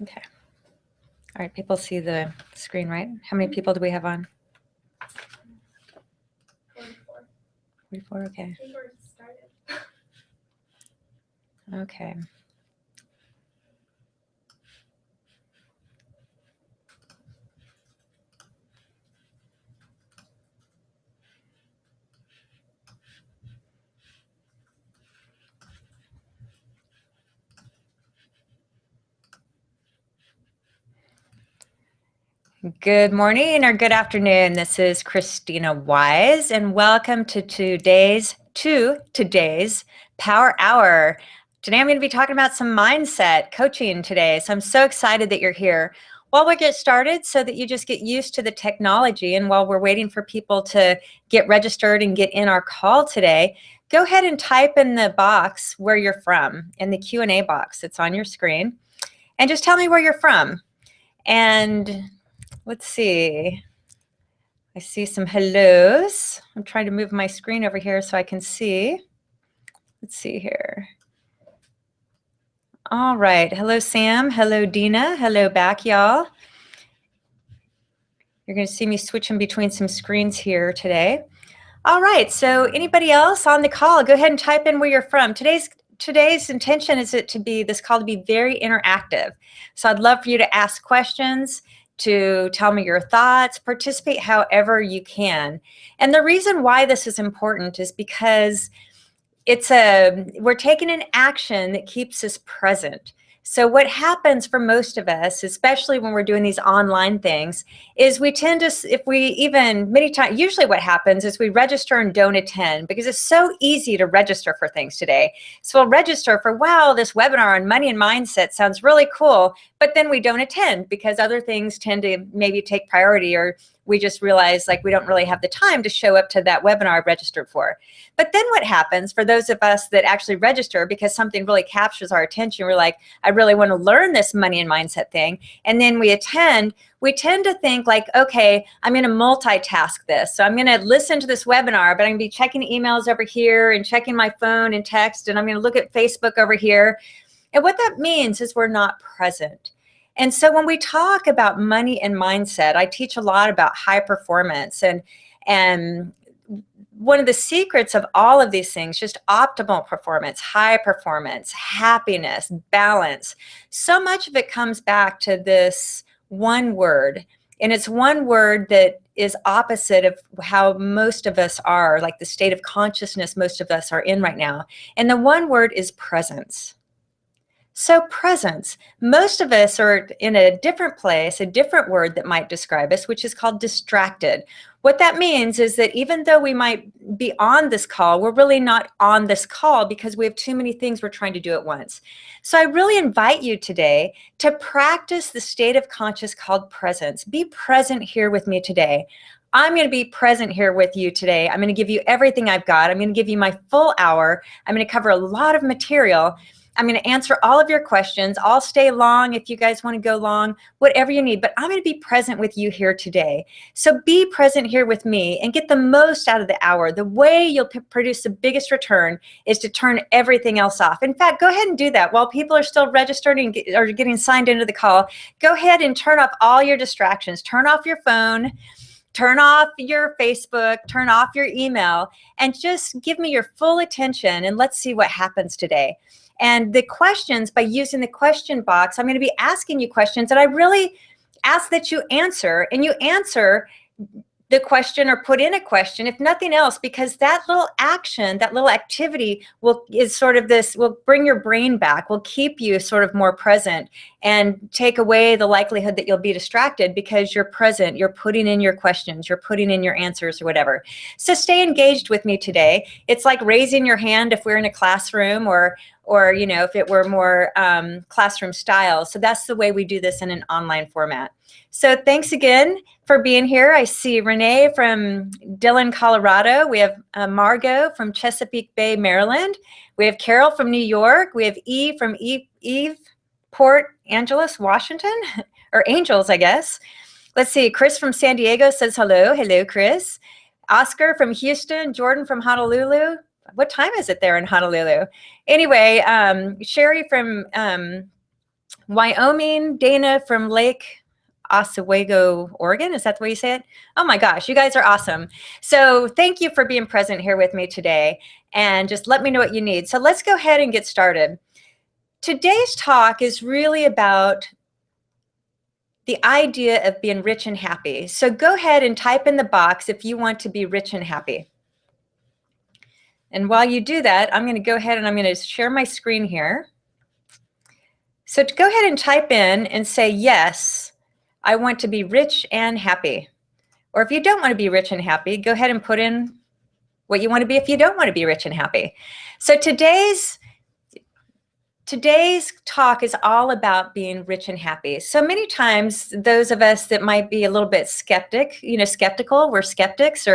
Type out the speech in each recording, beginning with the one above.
Okay. All right, people see the screen, right? How many people do we have on? 44, okay. Okay. Good morning or good afternoon. This is Christina Wise, and welcome to today's Power Hour. Today I'm going to be talking about some mindset coaching today, so I'm so excited that you're here. While we get started, so that you just get used to the technology, and while we're waiting for people to get registered and get in our call today, go ahead and type in the box where you're from, in the Q&A box that's on your screen, and just tell me where you're from. And let's see. I see some hellos. I'm trying to move my screen over here so I can see. Let's see here. All right. Hello, Sam. Hello, Dina. Hello back, y'all. You're going to see me switching between some screens here today. All right. So anybody else on the call, go ahead and type in where you're from. Today's intention is this call to be very interactive. So I'd love for you to ask questions, to tell me your thoughts, participate however you can. And the reason why this is important is because we're taking an action that keeps us present. So what happens for most of us, especially when we're doing these online things, is we tend to, usually what happens is we register and don't attend because it's so easy to register for things today. So we'll register for, wow, this webinar on money and mindset sounds really cool, but then we don't attend because other things tend to maybe take priority, or we just realize like we don't really have the time to show up to that webinar I registered for. But then what happens for those of us that actually register because something really captures our attention, we're like, I really want to learn this money and mindset thing, and then we attend, we tend to think like, okay, I'm going to multitask this. So I'm going to listen to this webinar, but I'm going to be checking emails over here and checking my phone and text, and I'm going to look at Facebook over here. And what that means is we're not present. And so when we talk about money and mindset, I teach a lot about high performance, and one of the secrets of all of these things, just optimal performance, high performance, happiness, balance, so much of it comes back to this one word. And it's one word that is opposite of how most of us are, like the state of consciousness most of us are in right now. And the one word is presence. So presence, most of us are in a different place, a different word that might describe us, which is called distracted. What that means is that even though we might be on this call, we're really not on this call because we have too many things we're trying to do at once. So I really invite you today to practice the state of conscious called presence. Be present here with me today. I'm going to be present here with you today. I'm going to give you everything I've got. I'm going to give you my full hour. I'm going to cover a lot of material. I'm going to answer all of your questions. I'll stay long if you guys want to go long, whatever you need, but I'm going to be present with you here today. So be present here with me and get the most out of the hour. The way you'll produce the biggest return is to turn everything else off. In fact, go ahead and do that while people are still registering or getting signed into the call. Go ahead and turn off all your distractions. Turn off your phone. Turn off your Facebook, turn off your email, and just give me your full attention, and let's see what happens today. And the questions, by using the question box, I'm going to be asking you questions that I really ask that you answer, and you answer the question or put in a question, if nothing else, because that little action, that little activity will bring your brain back, will keep you sort of more present and take away the likelihood that you'll be distracted because you're present, you're putting in your questions, you're putting in your answers or whatever. So stay engaged with me today. It's like raising your hand if we're in a classroom or if it were more classroom style. So that's the way we do this in an online format. So thanks again for being here. I see Renee from Dillon, Colorado. We have Margot from Chesapeake Bay, Maryland. We have Carol from New York. We have Eve from Port Angeles, Washington, or Angels, I guess. Let's see, Chris from San Diego says hello. Hello, Chris. Oscar from Houston, Jordan from Honolulu. what time is it there in Honolulu? Anyway, Sherry from Wyoming, Dana from Lake Oswego, Oregon. Is that the way you say it? Oh my gosh, you guys are awesome. So thank you for being present here with me today, and just let me know what you need. So let's go ahead and get started. Today's talk is really about the idea of being rich and happy. So go ahead and type in the box if you want to be rich and happy. And while you do that, I'm going to go ahead and I'm going to share my screen here. So to go ahead and type in and say, yes, I want to be rich and happy. Or if you don't want to be rich and happy, go ahead and put in what you want to be if you don't want to be rich and happy. So today's talk is all about being rich and happy. So many times, those of us that might be a little bit skeptical, we're skeptics,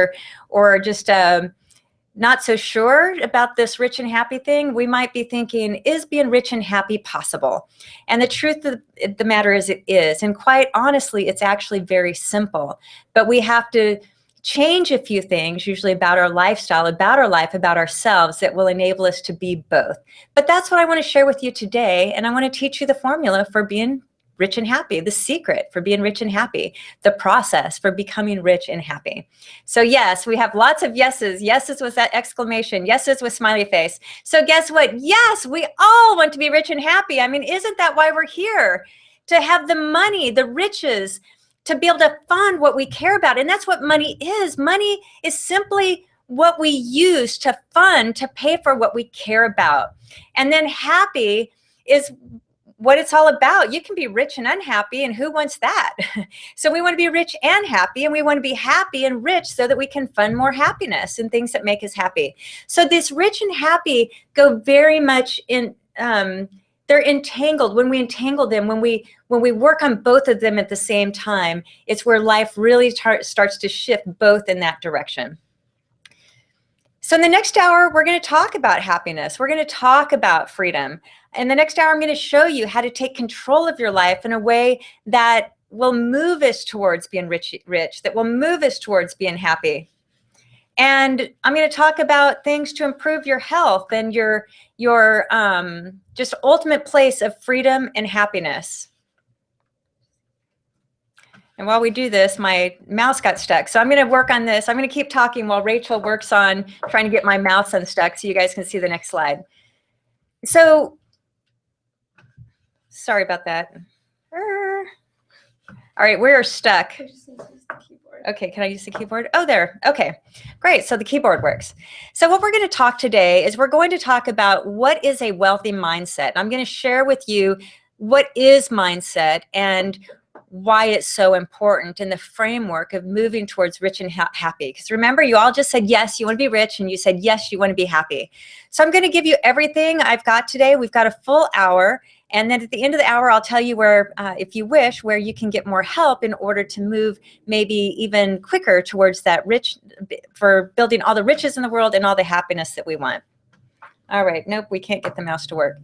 or just not so sure about this rich and happy thing, we might be thinking, is being rich and happy possible? And the truth of the matter is it is. And quite honestly, it's actually very simple. But we have to change a few things, usually about our lifestyle, about our life, about ourselves, that will enable us to be both. But that's what I want to share with you today. And I want to teach you the formula for being rich and happy, the secret for being rich and happy, the process for becoming rich and happy. So yes, we have lots of yeses. Yeses with that exclamation. Yeses with smiley face. So guess what? Yes, we all want to be rich and happy. I mean, isn't that why we're here? To have the money, the riches, to be able to fund what we care about. And that's what money is. Money is simply what we use to fund, to pay for what we care about. And then happy is what it's all about. You can be rich and unhappy, and who wants that? So we want to be rich and happy, and we want to be happy and rich so that we can fund more happiness and things that make us happy. So this rich and happy go very much in, they're entangled. When we entangle them, when we work on both of them at the same time, it's where life really starts to shift both in that direction. So in the next hour, we're going to talk about happiness. We're going to talk about freedom. In the next hour, I'm going to show you how to take control of your life in a way that will move us towards being rich, that will move us towards being happy. And I'm going to talk about things to improve your health and your just ultimate place of freedom and happiness. And while we do this, my mouse got stuck. So I'm going to work on this. I'm going to keep talking while Rachel works on trying to get my mouse unstuck so you guys can see the next slide. So sorry about that. All right, we're stuck. Okay, can I use the keyboard? Oh, there. Okay, great. So the keyboard works. So what we're going to talk today is we're going to talk about what is a wealthy mindset. I'm going to share with you what is mindset and why it's so important in the framework of moving towards rich and happy. Because remember, you all just said, yes, you want to be rich, and you said, yes, you want to be happy. So I'm going to give you everything I've got today. We've got a full hour. And then at the end of the hour, I'll tell you where, if you wish, where you can get more help in order to move maybe even quicker towards that rich, for building all the riches in the world and all the happiness that we want. All right, nope, we can't get the mouse to work.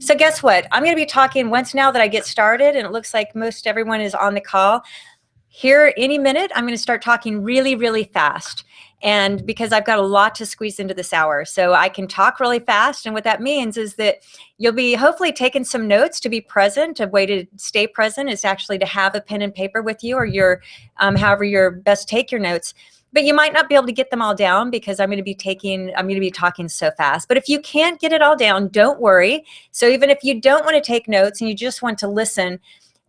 So guess what? I'm going to be talking once now that I get started, and it looks like most everyone is on the call. Here, any minute, I'm going to start talking really, really fast. And because I've got a lot to squeeze into this hour, so I can talk really fast. And what that means is that you'll be hopefully taking some notes to be present. A way to stay present is actually to have a pen and paper with you, or your, however you're best take your notes. But you might not be able to get them all down because I'm going to be talking so fast. But if you can't get it all down, don't worry. So even if you don't want to take notes and you just want to listen,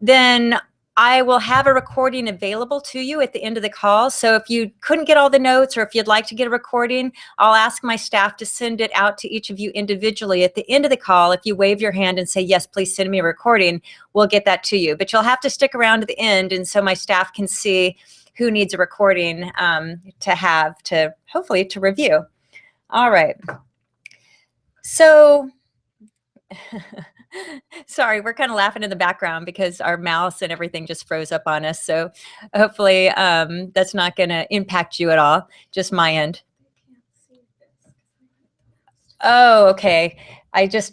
then I will have a recording available to you at the end of the call. So if you couldn't get all the notes, or if you'd like to get a recording, I'll ask my staff to send it out to each of you individually at the end of the call. If you wave your hand and say, yes, please send me a recording, we'll get that to you. But you'll have to stick around to the end, and so my staff can see who needs a recording to hopefully to review. All right. So sorry, we're kind of laughing in the background because our mouse and everything just froze up on us. So hopefully that's not going to impact you at all, just my end. Oh, okay.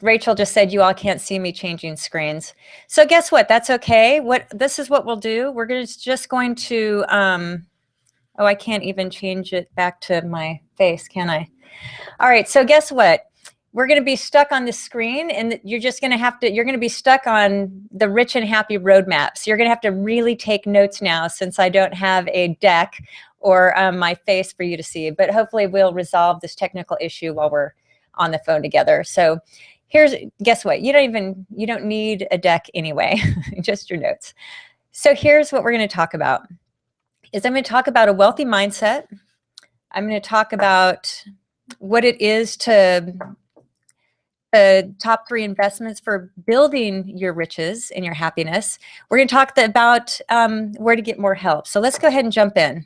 Rachel just said you all can't see me changing screens. So guess what? That's okay. This is what we'll do. We're just going to, oh, I can't even change it back to my face, can I? All right, so guess what? We're going to be stuck on the screen, and you're just going to have to, you're going to be stuck on the Rich and Happy roadmap. So you're going to have to really take notes now, since I don't have a deck or my face for you to see. But hopefully we'll resolve this technical issue while we're on the phone together. So guess what? You don't need a deck anyway, just your notes. So here's what we're going to talk about. I'm going to talk about a wealthy mindset. I'm going to talk about what it is to the top 3 investments for building your riches and your happiness. We're going to talk about where to get more help. So let's go ahead and jump in.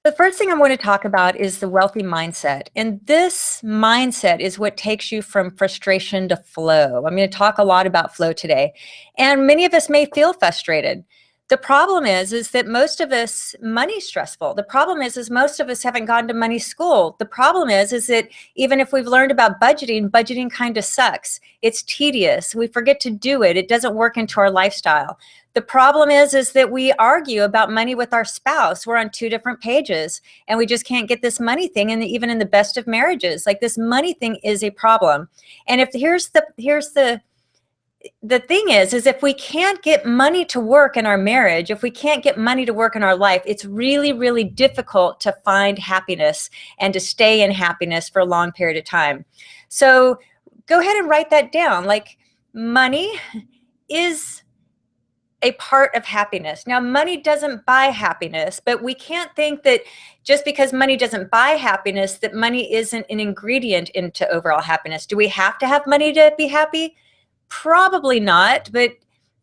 The first thing I want to talk about is the wealthy mindset. And this mindset is what takes you from frustration to flow. I'm going to talk a lot about flow today. And many of us may feel frustrated. The problem is that most of us, money's stressful. The problem is most of us haven't gone to money school. The problem is that even if we've learned about budgeting, budgeting kind of sucks. It's tedious. We forget to do it. It doesn't work into our lifestyle. The problem is that we argue about money with our spouse. We're on 2 different pages, and we just can't get this money thing. And even in the best of marriages, like, this money thing is a problem. And here's the thing is if we can't get money to work in our marriage, if we can't get money to work in our life, it's really, really difficult to find happiness and to stay in happiness for a long period of time. So go ahead and write that down. Like, money is a part of happiness. Now, money doesn't buy happiness, but we can't think that just because money doesn't buy happiness, that money isn't an ingredient into overall happiness. Do we have to have money to be happy? Probably not, but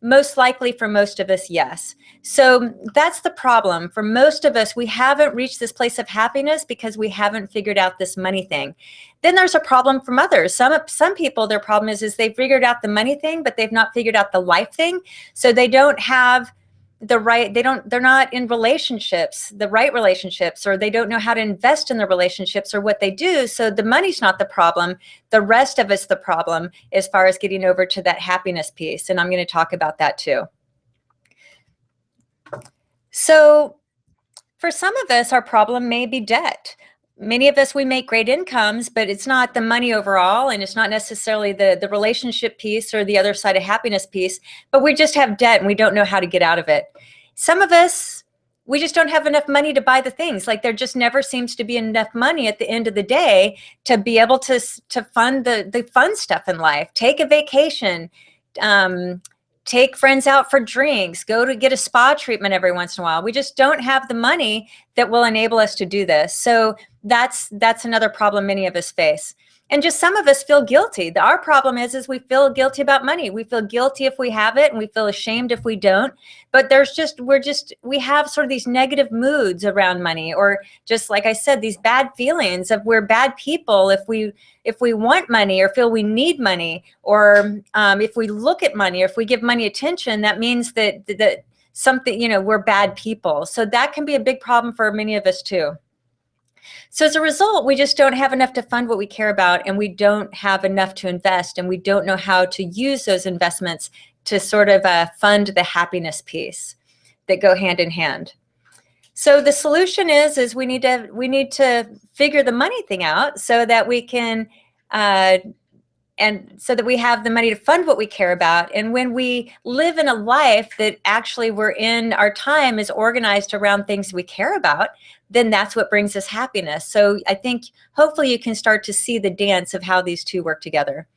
most likely for most of us, yes. So that's the problem. For most of us, we haven't reached this place of happiness because we haven't figured out this money thing. Then there's a problem from others. Some people, their problem is they've figured out the money thing, but they've not figured out the life thing. So they don't have they're not in relationships, the right relationships, or they don't know how to invest in the relationships or what they do. So the money's not the problem. The rest of it's the problem as far as getting over to that happiness piece. And I'm going to talk about that too. So for some of us, our problem may be debt. Many of us, we make great incomes, but it's not the money overall, and it's not necessarily the relationship piece or the other side of happiness piece, but we just have debt and we don't know how to get out of it. Some of us, we just don't have enough money to buy the things. Like, there just never seems to be enough money at the end of the day to be able to fund the fun stuff in life. Take a vacation, take friends out for drinks, go to get a spa treatment every once in a while. We just don't have the money that will enable us to do this. So that's another problem many of us face. And just some of us feel guilty. Our problem is we feel guilty about money. We feel guilty if we have it, and we feel ashamed if we don't. But we have sort of these negative moods around money, or just like I said, these bad feelings of we're bad people if we want money or feel we need money, or if we look at money or if we give money attention, that means that something, we're bad people. So that can be a big problem for many of us too. So as a result, we just don't have enough to fund what we care about, and we don't have enough to invest, and we don't know how to use those investments to sort of fund the happiness piece that go hand in hand. So the solution is we need to figure the money thing out so that we can and so that we have the money to fund what we care about. And when we live in a life that actually our time is organized around things we care about, then that's what brings us happiness. So I think hopefully you can start to see the dance of how these two work together.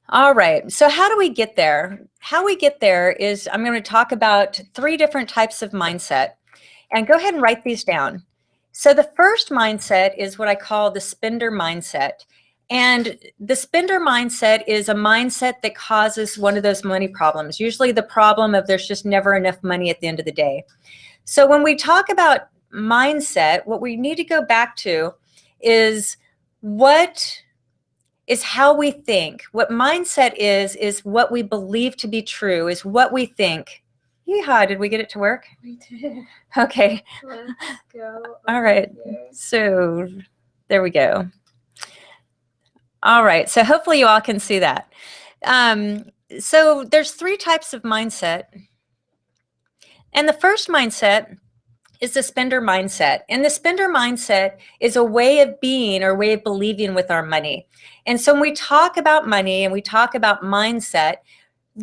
All right, so how do we get there? How we get there is I'm going to talk about 3 different types of mindset. And go ahead and write these down. So the first mindset is what I call the spender mindset. And the spender mindset is a mindset that causes one of those money problems, usually the problem of there's just never enough money at the end of the day. So when we talk about mindset, what we need to go back to is how we think. What mindset is what we believe to be true, is what we think. Yeehaw, did we get it to work? We did. Okay. Let's go. All right. Here. So there we go. All right. So hopefully you all can see that. So there's 3 types of mindset. And the first mindset is the spender mindset. And the spender mindset is a way of being or way of believing with our money. And so when we talk about money and we talk about mindset,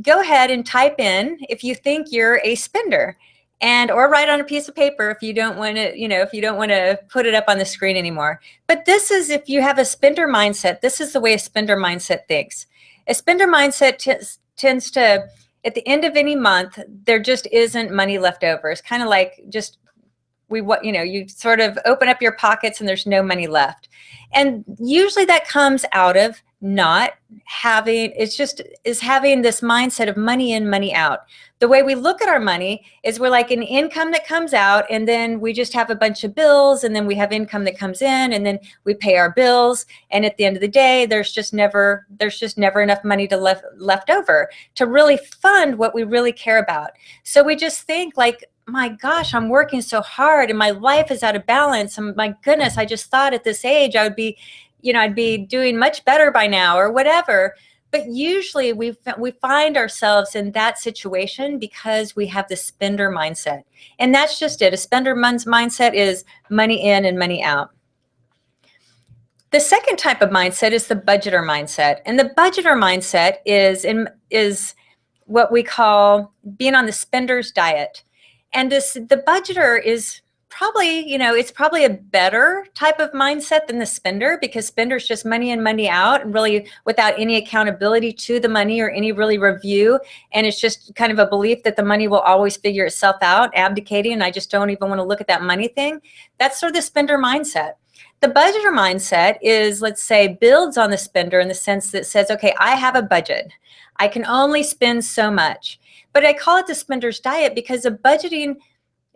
go ahead and type in if you think you're a spender, and or write on a piece of paper if you don't want to, if you don't want to put it up on the screen anymore. But this is, if you have a spender mindset, this is the way a spender mindset thinks. A spender mindset tends to, at the end of any month, there just isn't money left over. It's kind of like just you sort of open up your pockets and there's no money left. And usually that comes out of not having, having this mindset of money in, money out. The way we look at our money is we're like an income that comes out, and then we just have a bunch of bills, and then we have income that comes in, and then we pay our bills. And at the end of the day, there's just never enough money left over to really fund what we really care about. So we just think like, my gosh, I'm working so hard and my life is out of balance. And my goodness, I just thought at this age I would be, I'd be doing much better by now or whatever. But usually we find ourselves in that situation because we have the spender mindset. And that's just it. A spender mindset is money in and money out. The second type of mindset is the budgeter mindset. And the budgeter mindset is what we call being on the spender's diet. And the budgeter is probably, it's probably a better type of mindset than the spender, because spender is just money in, money out, and really without any accountability to the money or any really review. And it's just kind of a belief that the money will always figure itself out, abdicating, and I just don't even want to look at that money thing. That's sort of the spender mindset. The budgeter mindset is, let's say, builds on the spender in the sense that says, okay, I have a budget. I can only spend so much. But I call it the spender's diet because a budgeting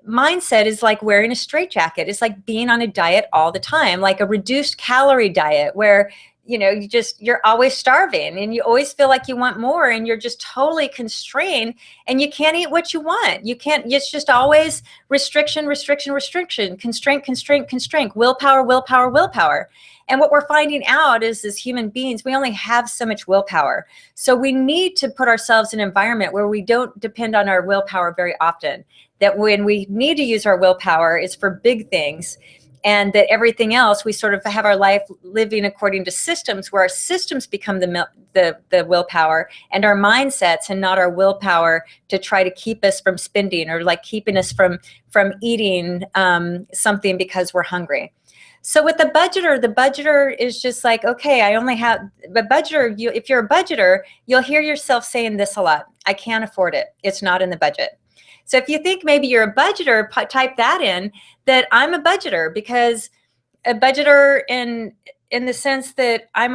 mindset is like wearing a straitjacket. It's like being on a diet all the time, like a reduced calorie diet where, you're always starving and you always feel like you want more and you're just totally constrained and you can't eat what you want. You can't, it's just always restriction, restriction, restriction, constraint, constraint, constraint, willpower, willpower, willpower. And what we're finding out is, as human beings, we only have so much willpower. So we need to put ourselves in an environment where we don't depend on our willpower very often. That when we need to use our willpower, it's for big things. And that everything else, we sort of have our life living according to systems, where our systems become the willpower, and our mindsets, and not our willpower to try to keep us from spending or like keeping us from eating something because we're hungry. So with the budgeter is just like, okay, I only have the budgeter. If you're a budgeter, you'll hear yourself saying this a lot. I can't afford it. It's not in the budget. So if you think maybe you're a budgeter, type that in, that I'm a budgeter, because a budgeter in the sense that I'm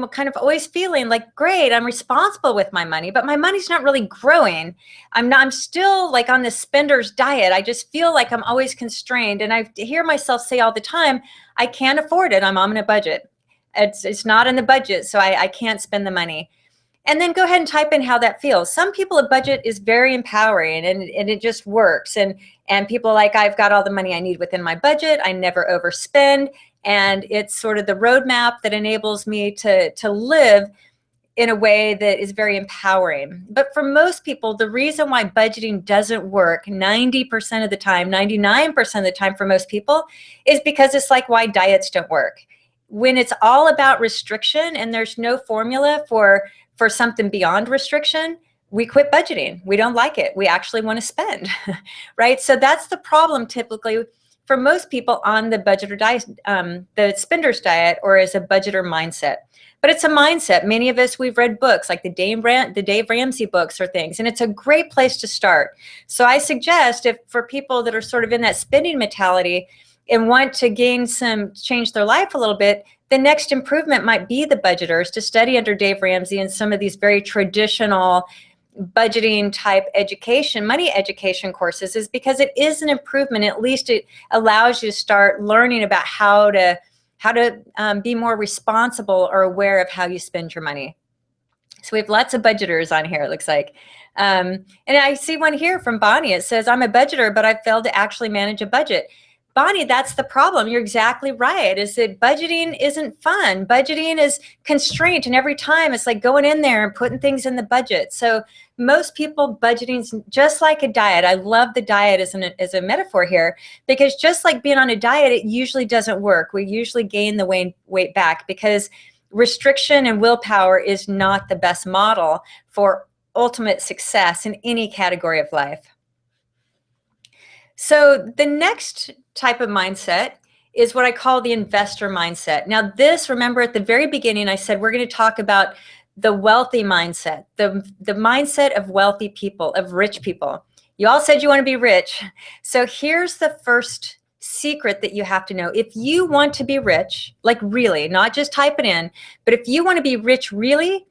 kind of always feeling like, great, I'm responsible with my money, but my money's not really growing. I'm still like on the spender's diet. I just feel like I'm always constrained. And I hear myself say all the time, I can't afford it. I'm on a budget. It's not in the budget, so I can't spend the money. And then go ahead and type in how that feels. Some people, a budget is very empowering and it just works. And people are like, I've got all the money I need within my budget. I never overspend. And it's sort of the roadmap that enables me to live in a way that is very empowering. But for most people, the reason why budgeting doesn't work 90% of the time, 99% of the time for most people, is because it's like why diets don't work. When it's all about restriction and there's no formula for something beyond restriction, we quit budgeting. We don't like it. We actually want to spend, right? So that's the problem typically for most people on the budgeter diet, the spender's diet, or as a budgeter mindset. But it's a mindset. Many of us, we've read books like the Dave Ramsey books or things, and it's a great place to start. So I suggest, if for people that are sort of in that spending mentality and want to change their life a little bit, the next improvement might be the budgeters, to study under Dave Ramsey and some of these very traditional budgeting type education, money education courses, is because it is an improvement. At least it allows you to start learning about how to be more responsible or aware of how you spend your money. So we have lots of budgeters on here, it looks like. And I see one here from Bonnie. It says, I'm a budgeter, but I failed to actually manage a budget. Bonnie, that's the problem. You're exactly right, is that budgeting isn't fun. Budgeting is constraint, and every time it's like going in there and putting things in the budget. So most people, budgeting's just like a diet. I love the diet as a metaphor here, because just like being on a diet, it usually doesn't work. We usually gain the weight back because restriction and willpower is not the best model for ultimate success in any category of life. So the next type of mindset is what I call the investor mindset. Now this, remember at the very beginning, I said we're going to talk about the wealthy mindset, the mindset of wealthy people, of rich people. You all said you want to be rich. So here's the first secret that you have to know. If you want to be rich, like really, not just type it in, but if you want to be rich really,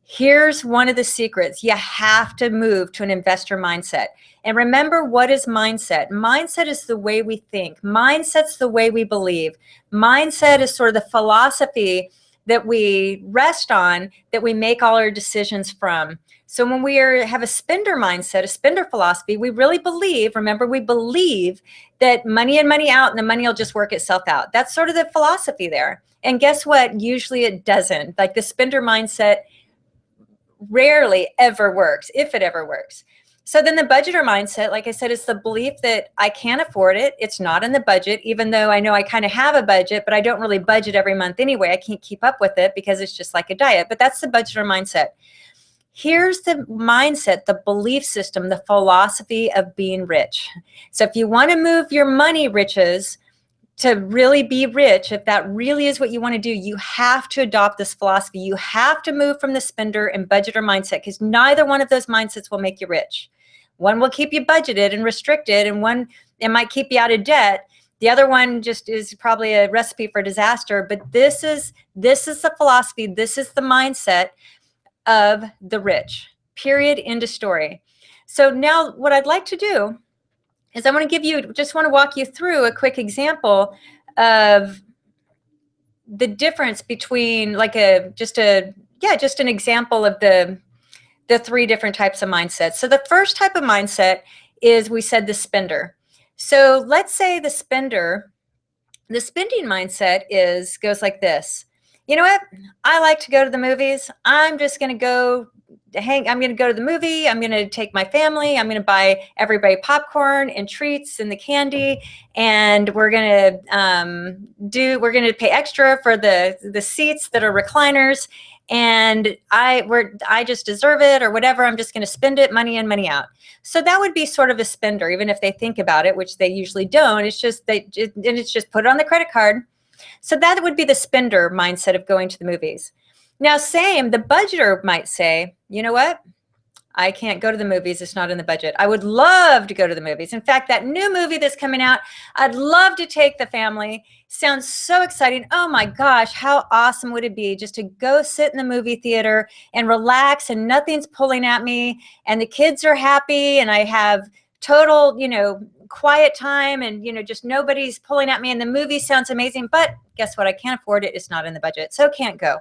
here's one of the secrets. You have to move to an investor mindset. And remember, what is mindset? Mindset is the way we think. Mindset's the way we believe. Mindset is sort of the philosophy that we rest on, that we make all our decisions from. So when we have a spender mindset, a spender philosophy, we really believe, remember, we believe that money in, money out, and the money will just work itself out. That's sort of the philosophy there. And guess what? Usually it doesn't. Like the spender mindset rarely ever works, if it ever works. So then the budgeter mindset, like I said, is the belief that I can't afford it. It's not in the budget, even though I know I kind of have a budget, but I don't really budget every month anyway. I can't keep up with it because it's just like a diet. But that's the budgeter mindset. Here's the mindset, the belief system, the philosophy of being rich. So if you want to move your money riches to really be rich, if that really is what you want to do, you have to adopt this philosophy. You have to move from the spender and budgeter mindset, because neither one of those mindsets will make you rich. One will keep you budgeted and restricted, and one, it might keep you out of debt. The other one just is probably a recipe for disaster. But this is the philosophy, this is the mindset of the rich, period, end of story. So now what I'd like to do is I want to give you, just want to walk you through a quick example of the difference between like just an example of the three different types of mindsets. So the first type of mindset is, we said, the spender. So let's say the spending mindset goes like this. You know what? I like to go to the movies. I'm just going to go I'm going to go to the movie. I'm going to take my family. I'm going to buy everybody popcorn and treats and the candy. And we're going to pay extra for the seats that are recliners. And I just deserve it, or whatever. I'm just going to spend it, money in, money out. So that would be sort of a spender, even if they think about it, which they usually don't. It's just it's just put it on the credit card. So that would be the spender mindset of going to the movies. Now, the budgeter might say, you know what? I can't go to the movies. It's not in the budget. I would love to go to the movies. In fact, that new movie that's coming out, I'd love to take the family. Sounds so exciting. Oh my gosh, how awesome would it be just to go sit in the movie theater and relax, and nothing's pulling at me, and the kids are happy, and I have total, quiet time, and just nobody's pulling at me, and the movie sounds amazing. But guess what? I can't afford it. It's not in the budget, so can't go.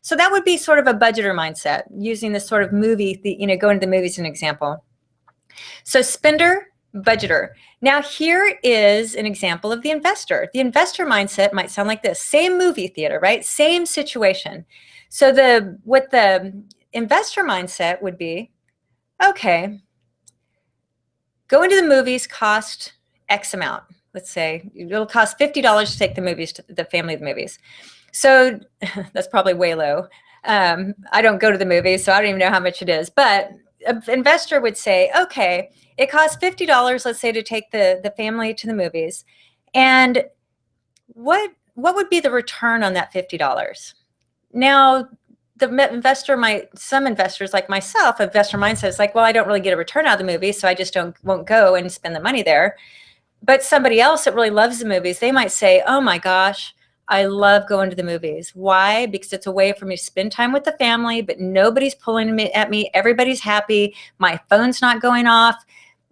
So that would be sort of a budgeter mindset, using this sort of movie, going to the movies as an example. So spender, budgeter. Now here is an example of the investor. The investor mindset might sound like this. Same movie theater, right? Same situation. So what the investor mindset would be, okay, going to the movies cost X amount. Let's say it'll cost $50 to take the family to the movies. So that's probably way low. I don't go to the movies, so I don't even know how much it is. But an investor would say, okay, it costs $50, let's say, to take the family to the movies. And what would be the return on that $50? Now, some investors like myself, investor mindset is like, well, I don't really get a return out of the movie, so I just won't go and spend the money there. But somebody else that really loves the movies, they might say, oh my gosh, I love going to the movies. Why? Because it's a way for me to spend time with the family, but nobody's pulling at me. Everybody's happy. My phone's not going off.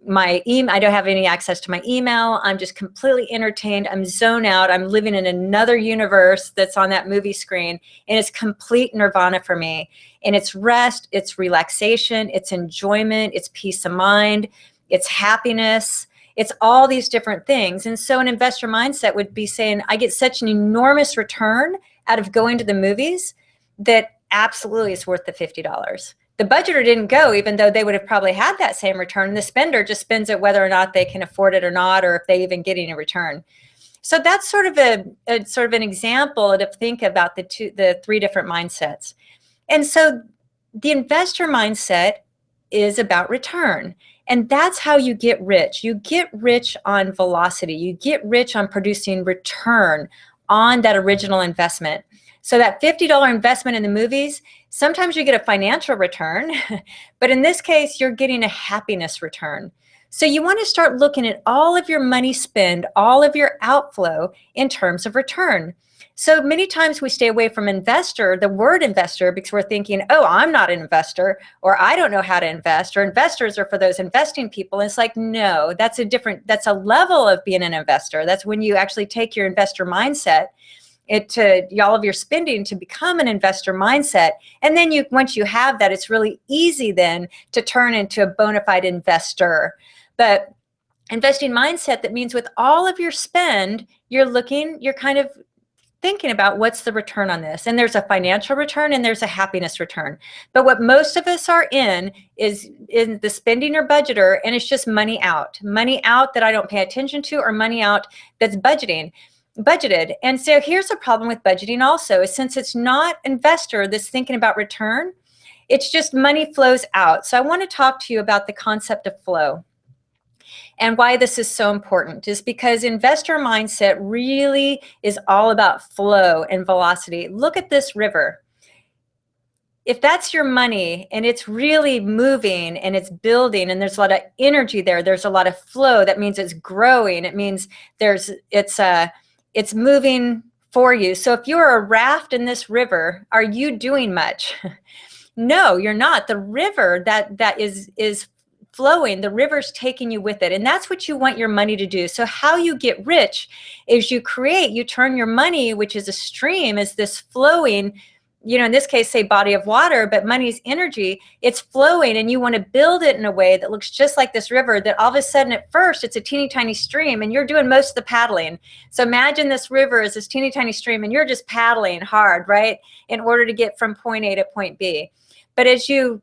I don't have any access to my email. I'm just completely entertained. I'm zoned out. I'm living in another universe that's on that movie screen, and it's complete nirvana for me. And it's rest, it's relaxation, it's enjoyment, it's peace of mind, it's happiness. It's all these different things. And so an investor mindset would be saying, I get such an enormous return out of going to the movies that absolutely it's worth the $50. The budgeter didn't go, even though they would have probably had that same return. The spender just spends it whether or not they can afford it or not, or if they even get any return. So that's sort of an example to think about the three different mindsets. And so the investor mindset is about return. And that's how you get rich. You get rich on velocity. You get rich on producing return on that original investment. So that $50 investment in the movies, sometimes you get a financial return, but in this case, you're getting a happiness return. So you want to start looking at all of your money spend, all of your outflow in terms of return. So many times we stay away from the word investor, because we're thinking, oh, I'm not an investor, or I don't know how to invest, or investors are for those investing people. And it's like, no, that's a level of being an investor. That's when you actually take your investor mindset all of your spending to become an investor mindset. And then once you have that, it's really easy then to turn into a bona fide investor. But investing mindset, that means with all of your spend, you're kind of thinking about what's the return on this. And there's a financial return and there's a happiness return. But what most of us are is in the spending or budgeter, and it's just money out that I don't pay attention to, or money out that's budgeted. And so here's a problem with budgeting also, is since it's not investor that's thinking about return, it's just money flows out. So I want to talk to you about the concept of flow. And why this is so important is because investor mindset really is all about flow and velocity. Look at this river. If that's your money and it's really moving and it's building and there's a lot of energy there's a lot of flow, that means it's growing. It means it's moving for you. So if you're a raft in this river, are you doing much? No, you're not. The river that is flowing, the river's taking you with it. And that's what you want your money to do. So how you get rich is you turn your money, which is a stream, is this flowing, in this case, say body of water, but money's energy, it's flowing, and you want to build it in a way that looks just like this river, that all of a sudden at first it's a teeny tiny stream and you're doing most of the paddling. So imagine this river is this teeny tiny stream and you're just paddling hard, right, in order to get from point A to point B. But as you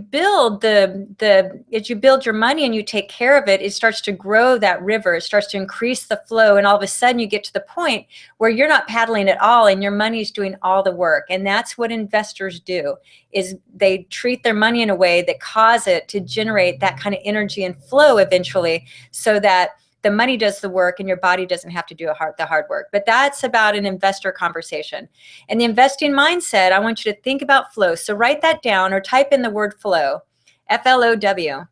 build your money and you take care of it, it starts to grow that river. It starts to increase the flow, and all of a sudden you get to the point where you're not paddling at all and your money's doing all the work. And that's what investors do, is they treat their money in a way that cause it to generate that kind of energy and flow eventually, so that the money does the work and your body doesn't have to do the hard work. But that's about an investor conversation. And the investing mindset, I want you to think about flow. So write that down or type in the word flow, F-L-O-W.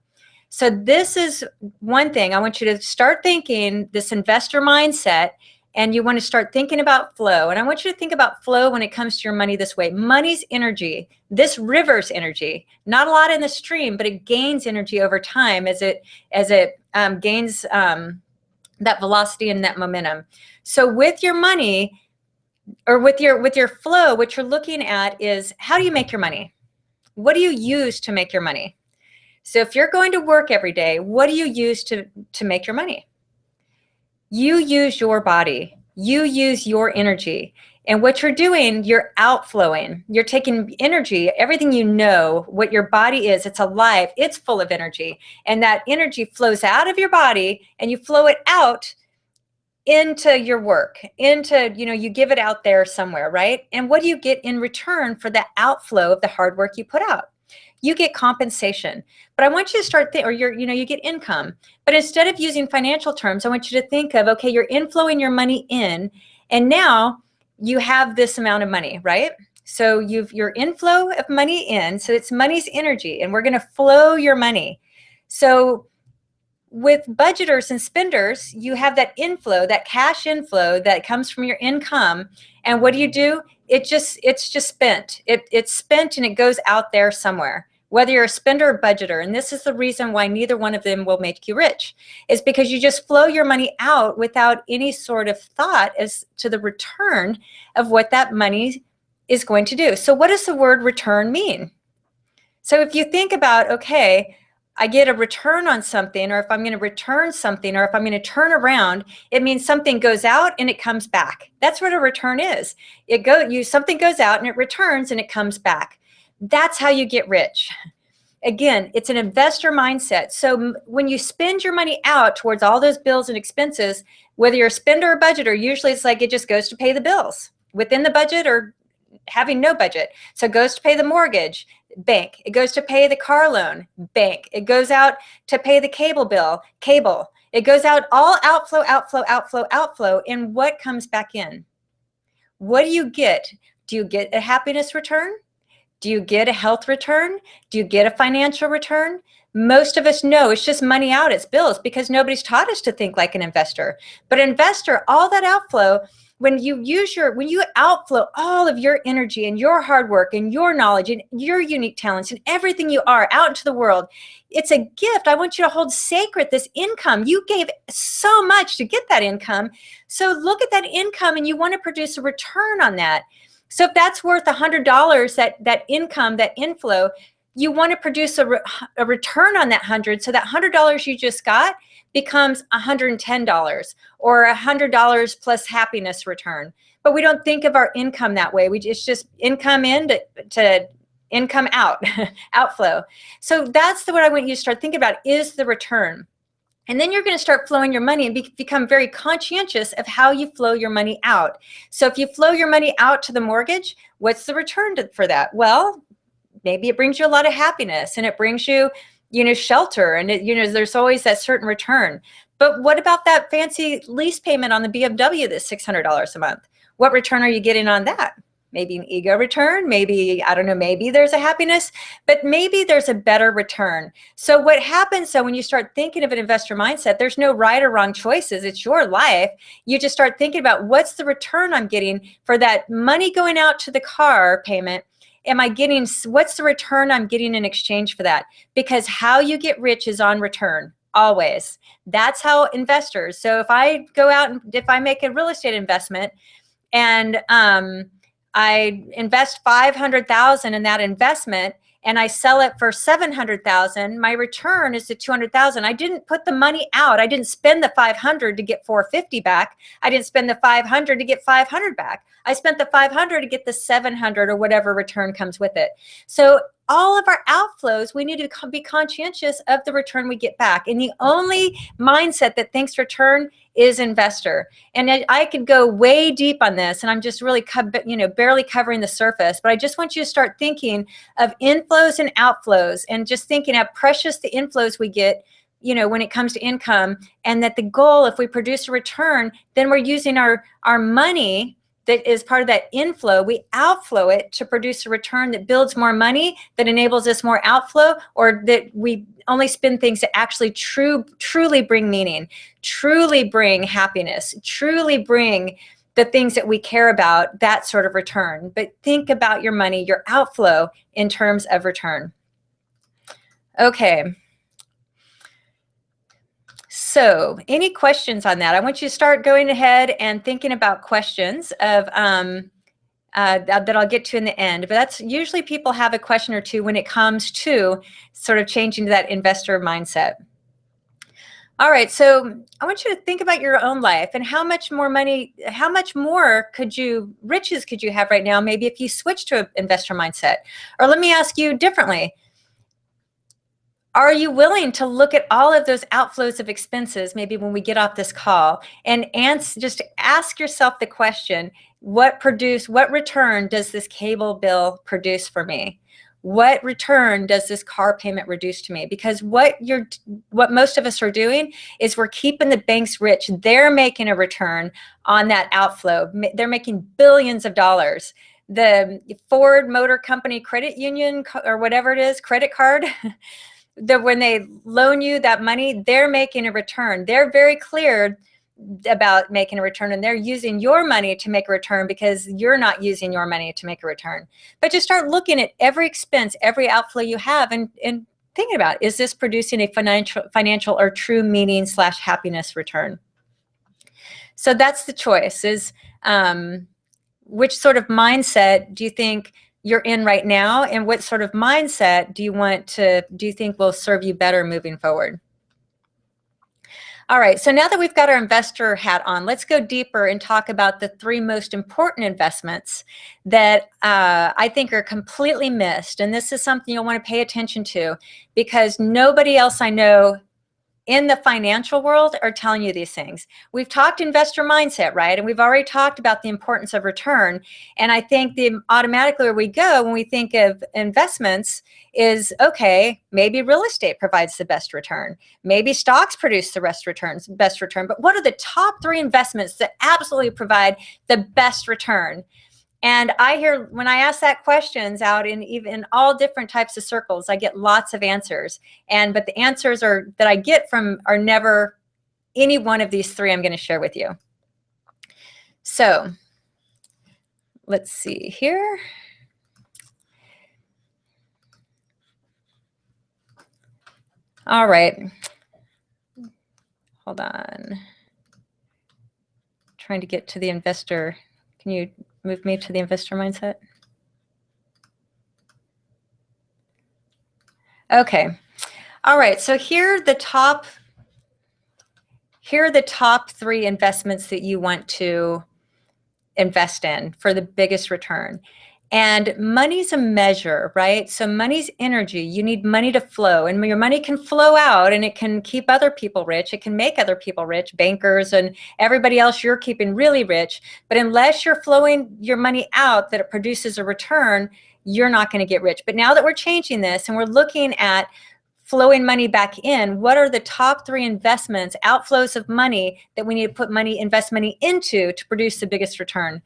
So this is one thing. I want you to start thinking this investor mindset, and you want to start thinking about flow. And I want you to think about flow when it comes to your money this way. Money's energy, this river's energy, not a lot in the stream, but it gains energy over time as it gains that velocity and that momentum. So with your money, or with your flow, what you're looking at is, how do you make your money? What do you use to make your money? So if you're going to work every day, what do you use to make your money? You use your body. You use your energy. And what you're doing, you're outflowing. You're taking energy, everything you know, what your body is, it's alive, it's full of energy. And that energy flows out of your body, and you flow it out into your work, you give it out there somewhere, right? And what do you get in return for the outflow of the hard work you put out? You get compensation. But I want you to start you get income. But instead of using financial terms, I want you to think of, okay, you're inflowing your money in, and now you have this amount of money, right? So your inflow of money in, so it's money's energy, and we're going to flow your money. So with budgeters and spenders, you have that inflow, that cash inflow that comes from your income. And what do? It's just spent. It's spent, and it goes out there somewhere. Whether you're a spender or budgeter, and this is the reason why neither one of them will make you rich, is because you just flow your money out without any sort of thought as to the return of what that money is going to do. So what does the word return mean? So if you think about, okay, I get a return on something, or if I'm going to return something, or if I'm going to turn around, it means something goes out and it comes back. That's what a return is. Something goes out and it returns and it comes back. That's how you get rich. Again, it's an investor mindset. So when you spend your money out towards all those bills and expenses, whether you're a spender or budgeter, usually it's like it just goes to pay the bills within the budget or having no budget. So it goes to pay the mortgage, bank. It goes to pay the car loan, bank. It goes out to pay the cable bill, cable. It goes out, all outflow, outflow, outflow, outflow. And what comes back in? What do you get? Do you get a happiness return? Do you get a health return? Do you get a financial return? Most of us know it's just money out, it's bills, because nobody's taught us to think like an investor. But an investor, all that outflow, when you outflow all of your energy and your hard work and your knowledge and your unique talents and everything you are out into the world, it's a gift. I want you to hold sacred this income. You gave so much to get that income. So look at that income and you want to produce a return on that. So if that's worth $100, that income, that inflow, you want to produce a return on that 100. So that $100 you just got becomes $110 or $100 plus happiness return. But we don't think of our income that way. It's just income in to income out, outflow. So that's what I want you to start thinking about, is the return. And then you're going to start flowing your money and become very conscientious of how you flow your money out. So if you flow your money out to the mortgage, what's the return for that? Well, maybe it brings you a lot of happiness and it brings you, shelter, and there's always that certain return. But what about that fancy lease payment on the BMW that's $600 a month? What return are you getting on that? Maybe an ego return, maybe, I don't know, maybe there's a happiness, but maybe there's a better return. So what happens, when you start thinking of an investor mindset, there's no right or wrong choices. It's your life. You just start thinking about, what's the return I'm getting for that money going out to the car payment? What's the return I'm getting in exchange for that? Because how you get rich is on return, always. That's how investors. So if I go out and if I make a real estate investment and I invest $500,000 in that investment and I sell it for $700,000, my return is to $200,000. I didn't put the money out. I didn't spend the $500 to get $450 back. I didn't spend the $500 to get $500 back. I spent the $500 to get the $700 or whatever return comes with it. So all of our outflows, we need to be conscientious of the return we get back. And the only mindset that thinks return is investor. And I could go way deep on this, and I'm just really, barely covering the surface. But I just want you to start thinking of inflows and outflows, and just thinking how precious the inflows we get, when it comes to income, and that the goal, if we produce a return, then we're using our money that is part of that inflow, we outflow it to produce a return that builds more money, that enables us more outflow, or that we only spend things that actually truly bring meaning, truly bring happiness, truly bring the things that we care about, that sort of return. But think about your money, your outflow, in terms of return. Okay. So any questions on that? I want you to start going ahead and thinking about questions of that I'll get to in the end. But that's usually, people have a question or two when it comes to sort of changing to that investor mindset. All right, so I want you to think about your own life and how much more money, how much more riches could you have right now, maybe if you switch to an investor mindset? Or let me ask you differently. Are you willing to look at all of those outflows of expenses, maybe when we get off this call, and just ask yourself the question, what return does this cable bill produce for me? What return does this car payment reduce to me? Because what most of us are doing is we're keeping the banks rich. They're making a return on that outflow. They're making billions of dollars. The Ford Motor Company credit union, or whatever it is, credit card, when they loan you that money, they're making a return. They're very clear about making a return, and they're using your money to make a return because you're not using your money to make a return. But just start looking at every expense, every outflow you have, and thinking about, is this producing a financial or true meaning / happiness return? So that's the choice, is which sort of mindset do you think you're in right now, and what sort of mindset do you think will serve you better moving forward? All right, so now that we've got our investor hat on, let's go deeper and talk about the 3 most important investments that I think are completely missed. And this is something you'll want to pay attention to, because nobody else I know in the financial world are telling you these things. We've talked investor mindset, right? And we've already talked about the importance of return. And I think automatically where we go when we think of investments is, okay, maybe real estate provides the best return. Maybe stocks produce the best return. But what are the top 3 investments that absolutely provide the best return? And I hear, when I ask that questions out in even all different types of circles, I get lots of answers. But the answers that I get are never any one of these 3 I'm going to share with you. So let's see here. All right. Hold on. Trying to get to the investor. Can you move me to the investor mindset? Okay. All right. So here are the top 3 investments that you want to invest in for the biggest return. And money's a measure, right? So money's energy. You need money to flow, and your money can flow out, and it can keep other people rich. It can make other people rich, bankers and everybody else you're keeping really rich. But unless you're flowing your money out that it produces a return, you're not going to get rich. But now that we're changing this and we're looking at flowing money back in, what are the top 3 investments, outflows of money that we need to invest money into to produce the biggest return?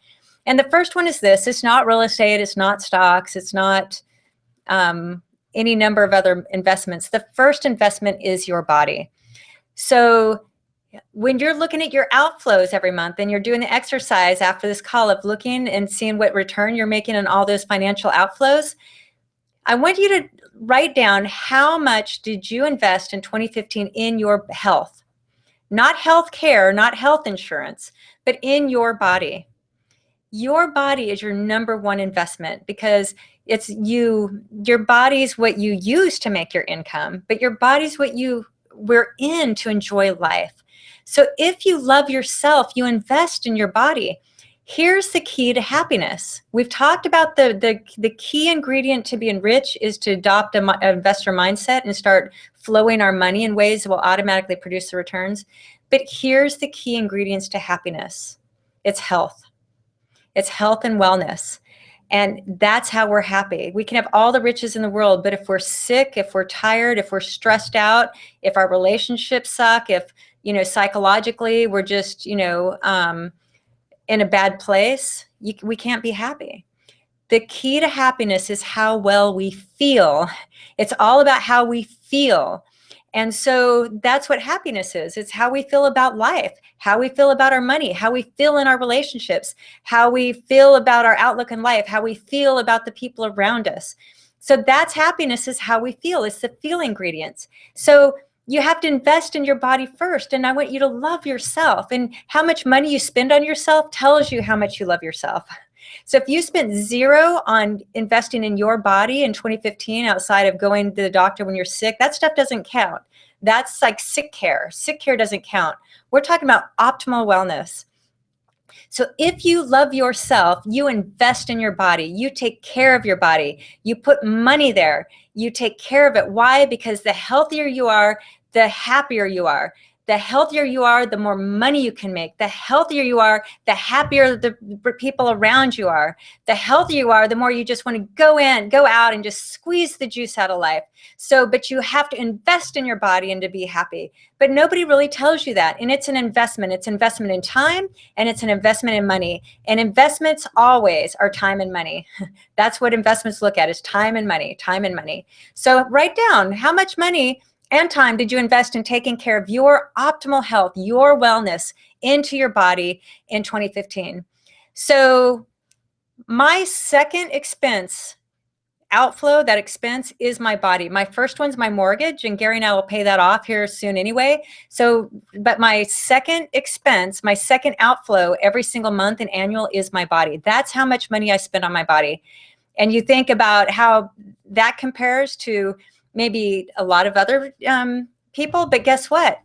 And the first one is this. It's not real estate. It's not stocks. It's not any number of other investments. The first investment is your body. So when you're looking at your outflows every month and you're doing the exercise after this call of looking and seeing what return you're making on all those financial outflows, I want you to write down how much did you invest in 2015 in your health. Not health care, not health insurance, but in your body. Your body is your number 1 investment, because it's your body's what you use to make your income, but your body's what we're in to enjoy life. So if you love yourself, you invest in your body. Here's the key to happiness. We've talked about the key ingredient to being rich is to adopt an investor mindset and start flowing our money in ways that will automatically produce the returns. But here's the key ingredients to happiness. It's health. It's health and wellness. And that's how we're happy. We can have all the riches in the world, but if we're sick, if we're tired, if we're stressed out, if our relationships suck, if, psychologically we're just, in a bad place, we can't be happy. The key to happiness is how well we feel. It's all about how we feel. And so that's what happiness is. It's how we feel about life, how we feel about our money, how we feel in our relationships, how we feel about our outlook in life, how we feel about the people around us. So that's happiness, is how we feel. It's the feel ingredients. So you have to invest in your body first. And I want you to love yourself. And how much money you spend on yourself tells you how much you love yourself. So if you spent 0 on investing in your body in 2015 outside of going to the doctor when you're sick, that stuff doesn't count. That's like sick care. Sick care doesn't count. We're talking about optimal wellness. So if you love yourself, you invest in your body. You take care of your body. You put money there. You take care of it. Why? Because the healthier you are, the happier you are. The healthier you are, the more money you can make. The healthier you are, the happier the people around you are. The healthier you are, the more you just want to go out and just squeeze the juice out of life. But you have to invest in your body and to be happy. But nobody really tells you that. And it's an investment. It's investment in time, and it's an investment in money. And investments always are time and money. That's what investments look at, is time and money, time and money. So write down how much money and time did you invest in taking care of your optimal health, your wellness into your body in 2015? So my second expense outflow, that expense, is my body. My first one's my mortgage, and Gary and I will pay that off here soon anyway. But my second expense, my second outflow every single month and annual, is my body. That's how much money I spend on my body. And you think about how that compares to maybe a lot of other people, but guess what?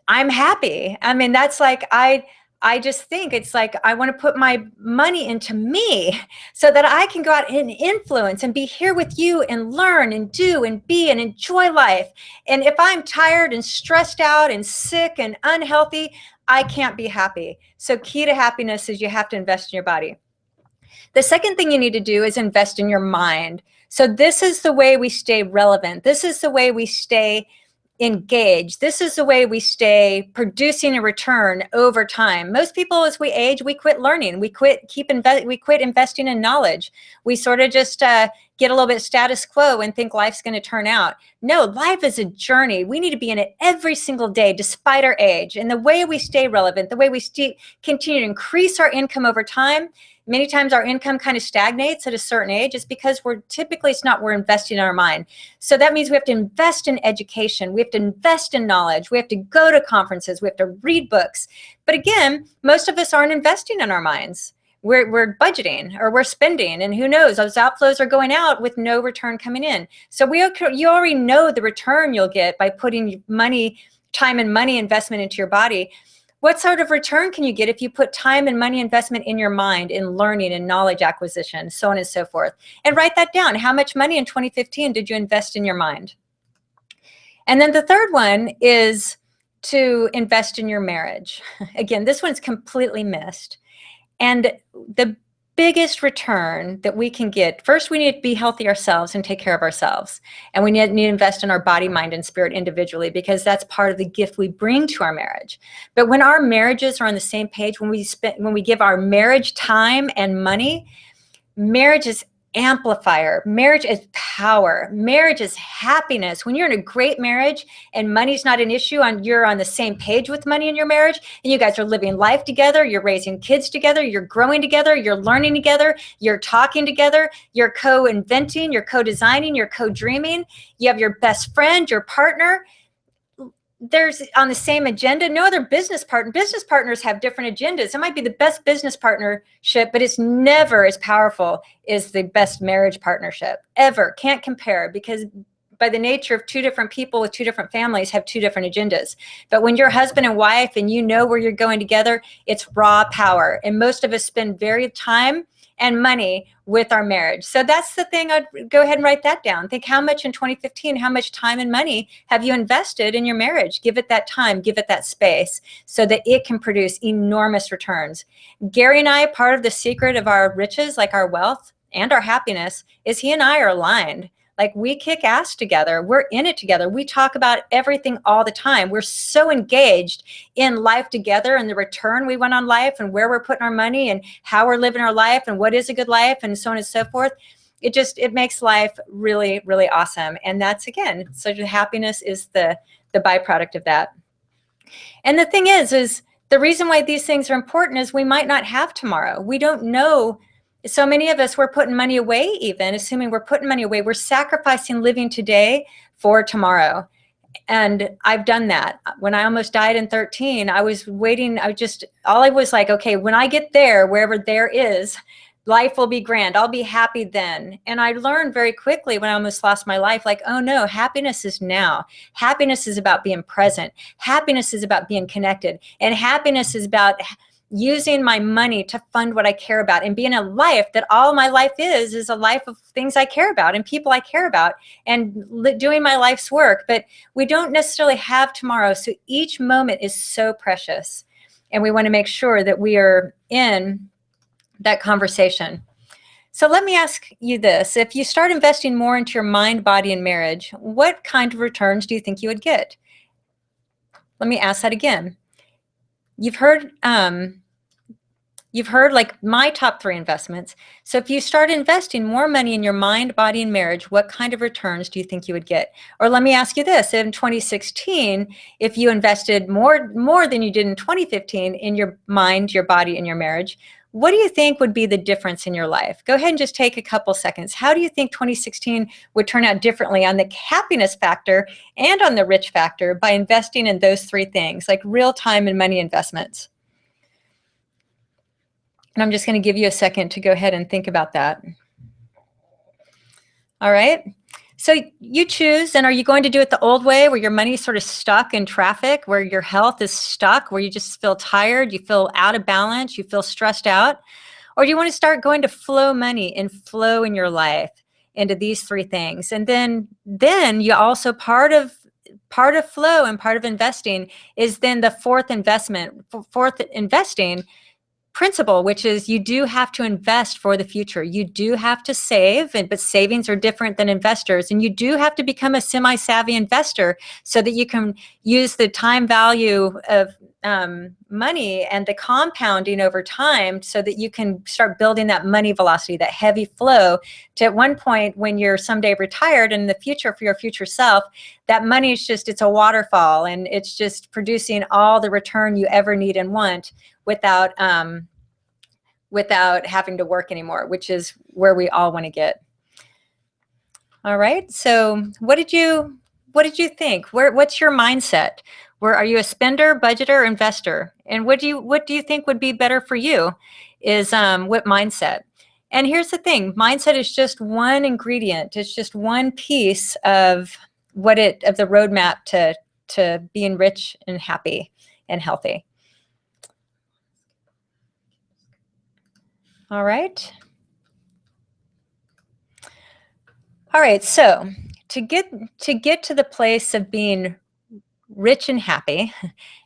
I'm happy. I mean, that's like, I just think it's like, I want to put my money into me so that I can go out and influence and be here with you and learn and do and be and enjoy life. And if I'm tired and stressed out and sick and unhealthy, I can't be happy. So key to happiness is you have to invest in your body. The second thing you need to do is invest in your mind. So this is the way we stay relevant. This is the way we stay engaged. This is the way we stay producing a return over time. Most people, as we age, we quit learning. We quit investing in knowledge. We sort of just get a little bit status quo and think life's going to turn out. No, life is a journey. We need to be in it every single day, despite our age. And the way we stay relevant, the way we continue to increase our income over time. Many times our income kind of stagnates at a certain age. It's because we're investing in our mind. So that means we have to invest in education. We have to invest in knowledge. We have to go to conferences. We have to read books. But again, most of us aren't investing in our minds. We're budgeting or we're spending, and who knows, those outflows are going out with no return coming in. So you already know the return you'll get by putting time and money investment into your body. What sort of return can you get if you put time and money investment in your mind, in learning and knowledge acquisition, so on and so forth? And write that down. How much money in 2015 did you invest in your mind? And then the third one is to invest in your marriage. Again, this one's completely missed. And the biggest return that we can get, first we need to be healthy ourselves and take care of ourselves. And we need to invest in our body, mind, and spirit individually, because that's part of the gift we bring to our marriage. But when our marriages are on the same page, when we give our marriage time and money, marriage is amplifier. Marriage is power. Marriage is happiness. When you're in a great marriage and money's not an issue, you're on the same page with money in your marriage, and you guys are living life together, you're raising kids together, you're growing together, you're learning together, you're talking together, you're co-inventing, you're co-designing, you're co-dreaming, you have your best friend, your partner. There's on the same agenda. No other business partners have different agendas. It might be the best business partnership, but it's never as powerful as the best marriage partnership ever. Can't compare, because by the nature of two different people with two different families have two different agendas. But when you're husband and wife and you know where you're going together, it's raw power. And most of us spend very time and money with our marriage. So that's the thing. I'd go ahead and write that down. Think how much in 2015, how much time and money have you invested in your marriage? Give it that time, give it that space so that it can produce enormous returns. Gary and I, part of the secret of our riches, like our wealth and our happiness, is he and I are aligned. Like, we kick ass together. We're in it together. We talk about everything all the time. We're so engaged in life together and the return we want on life and where we're putting our money and how we're living our life and what is a good life and so on and so forth. It makes life really, really awesome. And that's, again, so happiness is the byproduct of that. And the thing is the reason why these things are important is we might not have tomorrow. We don't know. So many of us, we're putting money away, even assuming we're putting money away. We're sacrificing living today for tomorrow. And I've done that. When I almost died in 13, I was waiting. All I was like, okay, when I get there, wherever there is, life will be grand. I'll be happy then. And I learned very quickly when I almost lost my life, like, oh no, happiness is now. Happiness is about being present. Happiness is about being connected. And happiness is about using my money to fund what I care about and being a life that all my life is a life of things I care about and people I care about and doing my life's work. But we don't necessarily have tomorrow. So each moment is so precious. And we want to make sure that we are in that conversation. So let me ask you this. If you start investing more into your mind, body, and marriage, what kind of returns do you think you would get? Let me ask that again. You've heard like my top 3 investments. So if you start investing more money in your mind, body, and marriage, what kind of returns do you think you would get? Or let me ask you this. In 2016, if you invested more than you did in 2015 in your mind, your body, and your marriage, what do you think would be the difference in your life? Go ahead and just take a couple seconds. How do you think 2016 would turn out differently on the happiness factor and on the rich factor by investing in those 3 things, like real time and money investments? And I'm just going to give you a second to go ahead and think about that. All right. So you choose, and are you going to do it the old way where your money's sort of stuck in traffic, where your health is stuck, where you just feel tired, you feel out of balance, you feel stressed out? Or do you want to start going to flow money and flow in your life into these three things? And then you also part of flow and part of investing is then the fourth investing principle, which is you do have to invest for the future. You do have to save, but savings are different than investors. And you do have to become a semi-savvy investor so that you can use the time value of money and the compounding over time so that you can start building that money velocity, that heavy flow to at one point when you're someday retired in the future for your future self, that money is just, it's a waterfall and it's just producing all the return you ever need and want without having to work anymore, which is where we all want to get. All right. So what did you think? What's your mindset? Where are you a spender, budgeter, investor? And what do you think would be better for you? Is what mindset? And here's the thing: mindset is just one ingredient. It's just one piece of the roadmap to being rich and happy and healthy. All right. All right, so to get to the place of being rich and happy,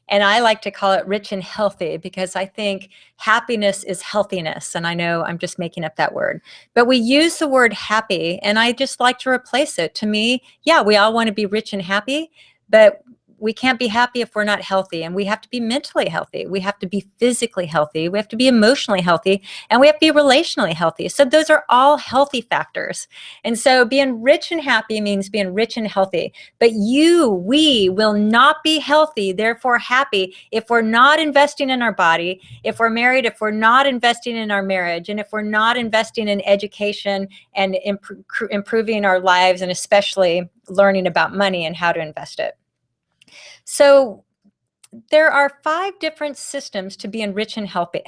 and I like to call it rich and healthy because I think happiness is healthiness, and I know I'm just making up that word, but we use the word happy, and I just like to replace it. To me, yeah, we all want to be rich and happy, but we can't be happy if we're not healthy, and we have to be mentally healthy. We have to be physically healthy. We have to be emotionally healthy, and we have to be relationally healthy. So those are all healthy factors. And so being rich and happy means being rich and healthy. But we will not be healthy, therefore happy, if we're not investing in our body, if we're married, if we're not investing in our marriage, and if we're not investing in education and improving our lives, and especially learning about money and how to invest it. So there are 5 different systems to being rich and healthy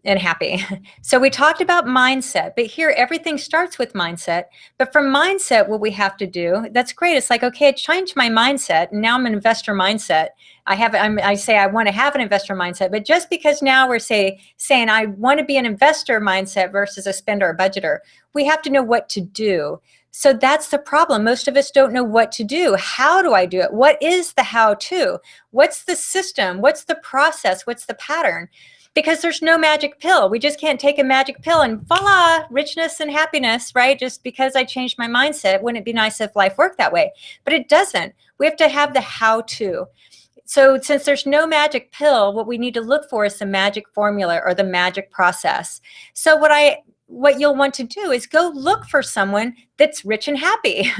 and happy. So we talked about mindset, but here everything starts with mindset. But from mindset, what we have to do, that's great. It's like, okay, I changed my mindset and now I'm an investor mindset. I say I want to have an investor mindset, but just because now we're saying I want to be an investor mindset versus a spender or budgeter, we have to know what to do. So that's the problem. Most of us don't know what to do. How do I do it? What is the how-to? What's the system? What's the process? What's the pattern? Because there's no magic pill. We just can't take a magic pill and voila, richness and happiness, right? Just because I changed my mindset, wouldn't it be nice if life worked that way? But it doesn't. We have to have the how-to. So since there's no magic pill, what we need to look for is the magic formula or the magic process. So what you'll want to do is go look for someone that's rich and happy.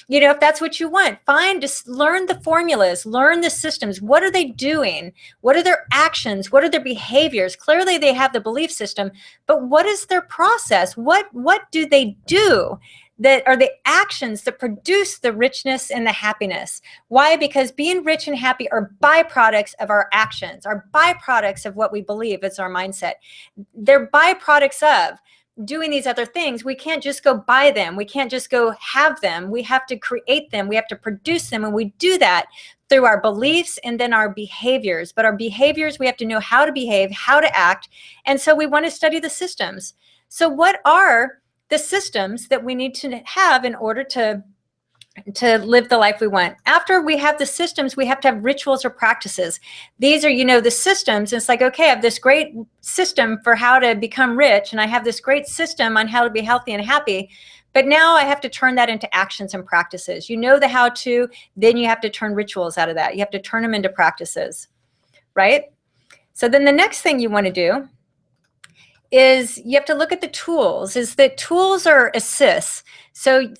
You know, if that's what you want, just learn the formulas, learn the systems. What are they doing? What are their actions? What are their behaviors? Clearly they have the belief system, but what is their process? What do they do that are the actions that produce the richness and the happiness? Why? Because being rich and happy are byproducts of our actions, are byproducts of what we believe is our mindset. They're byproducts of doing these other things. We can't just go buy them. We can't just go have them. We have to create them. We have to produce them. And we do that through our beliefs and then our behaviors. But our behaviors, we have to know how to behave, how to act. And so we want to study the systems. So what are the systems that we need to have in order to live the life we want? After we have the systems, we have to have rituals or practices. These are, the systems. It's like, okay, I have this great system for how to become rich, and I have this great system on how to be healthy and happy. But now I have to turn that into actions and practices. You know the how-to, then you have to turn rituals out of that. You have to turn them into practices, right? So then the next thing you want to do is you have to look at the tools. Is that tools are assists. So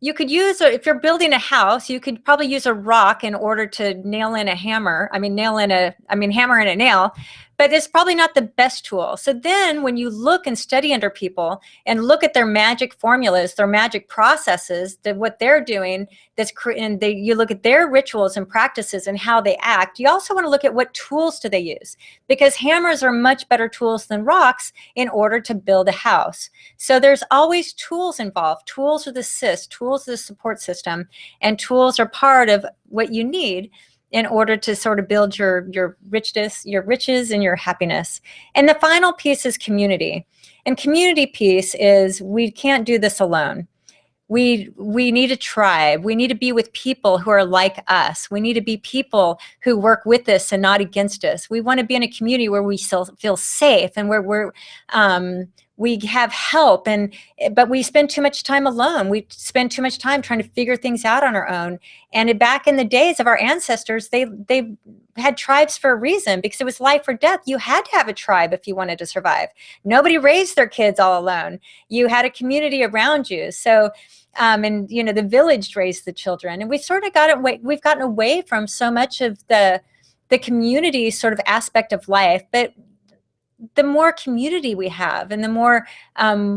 you could use, if you're building a house, you could probably use a rock in order to nail in a hammer. Hammer and a nail. but it's probably not the best tool. So then when you look and study under people and look at their magic formulas, their magic processes, what they're doing, you look at their rituals and practices and how they act, you also want to look at what tools do they use, because hammers are much better tools than rocks in order to build a house. So there's always tools involved. Tools are the assist, tools are the support system, and tools are part of what you need in order to sort of build your riches and your happiness. And the final piece is community. And community piece is, we can't do this alone. We need a tribe. We need to be with people who are like us. We need to be people who work with us and not against us. We want to be in a community where we feel safe and where we have help, but we spend too much time alone. We spend too much time trying to figure things out on our own. And back in the days of our ancestors, they had tribes for a reason, because it was life or death. You had to have a tribe if you wanted to survive. Nobody raised their kids all alone. You had a community around you. So, and the village raised the children. And we sort of we've gotten away from so much of the community sort of aspect of life. But the more community we have, and the more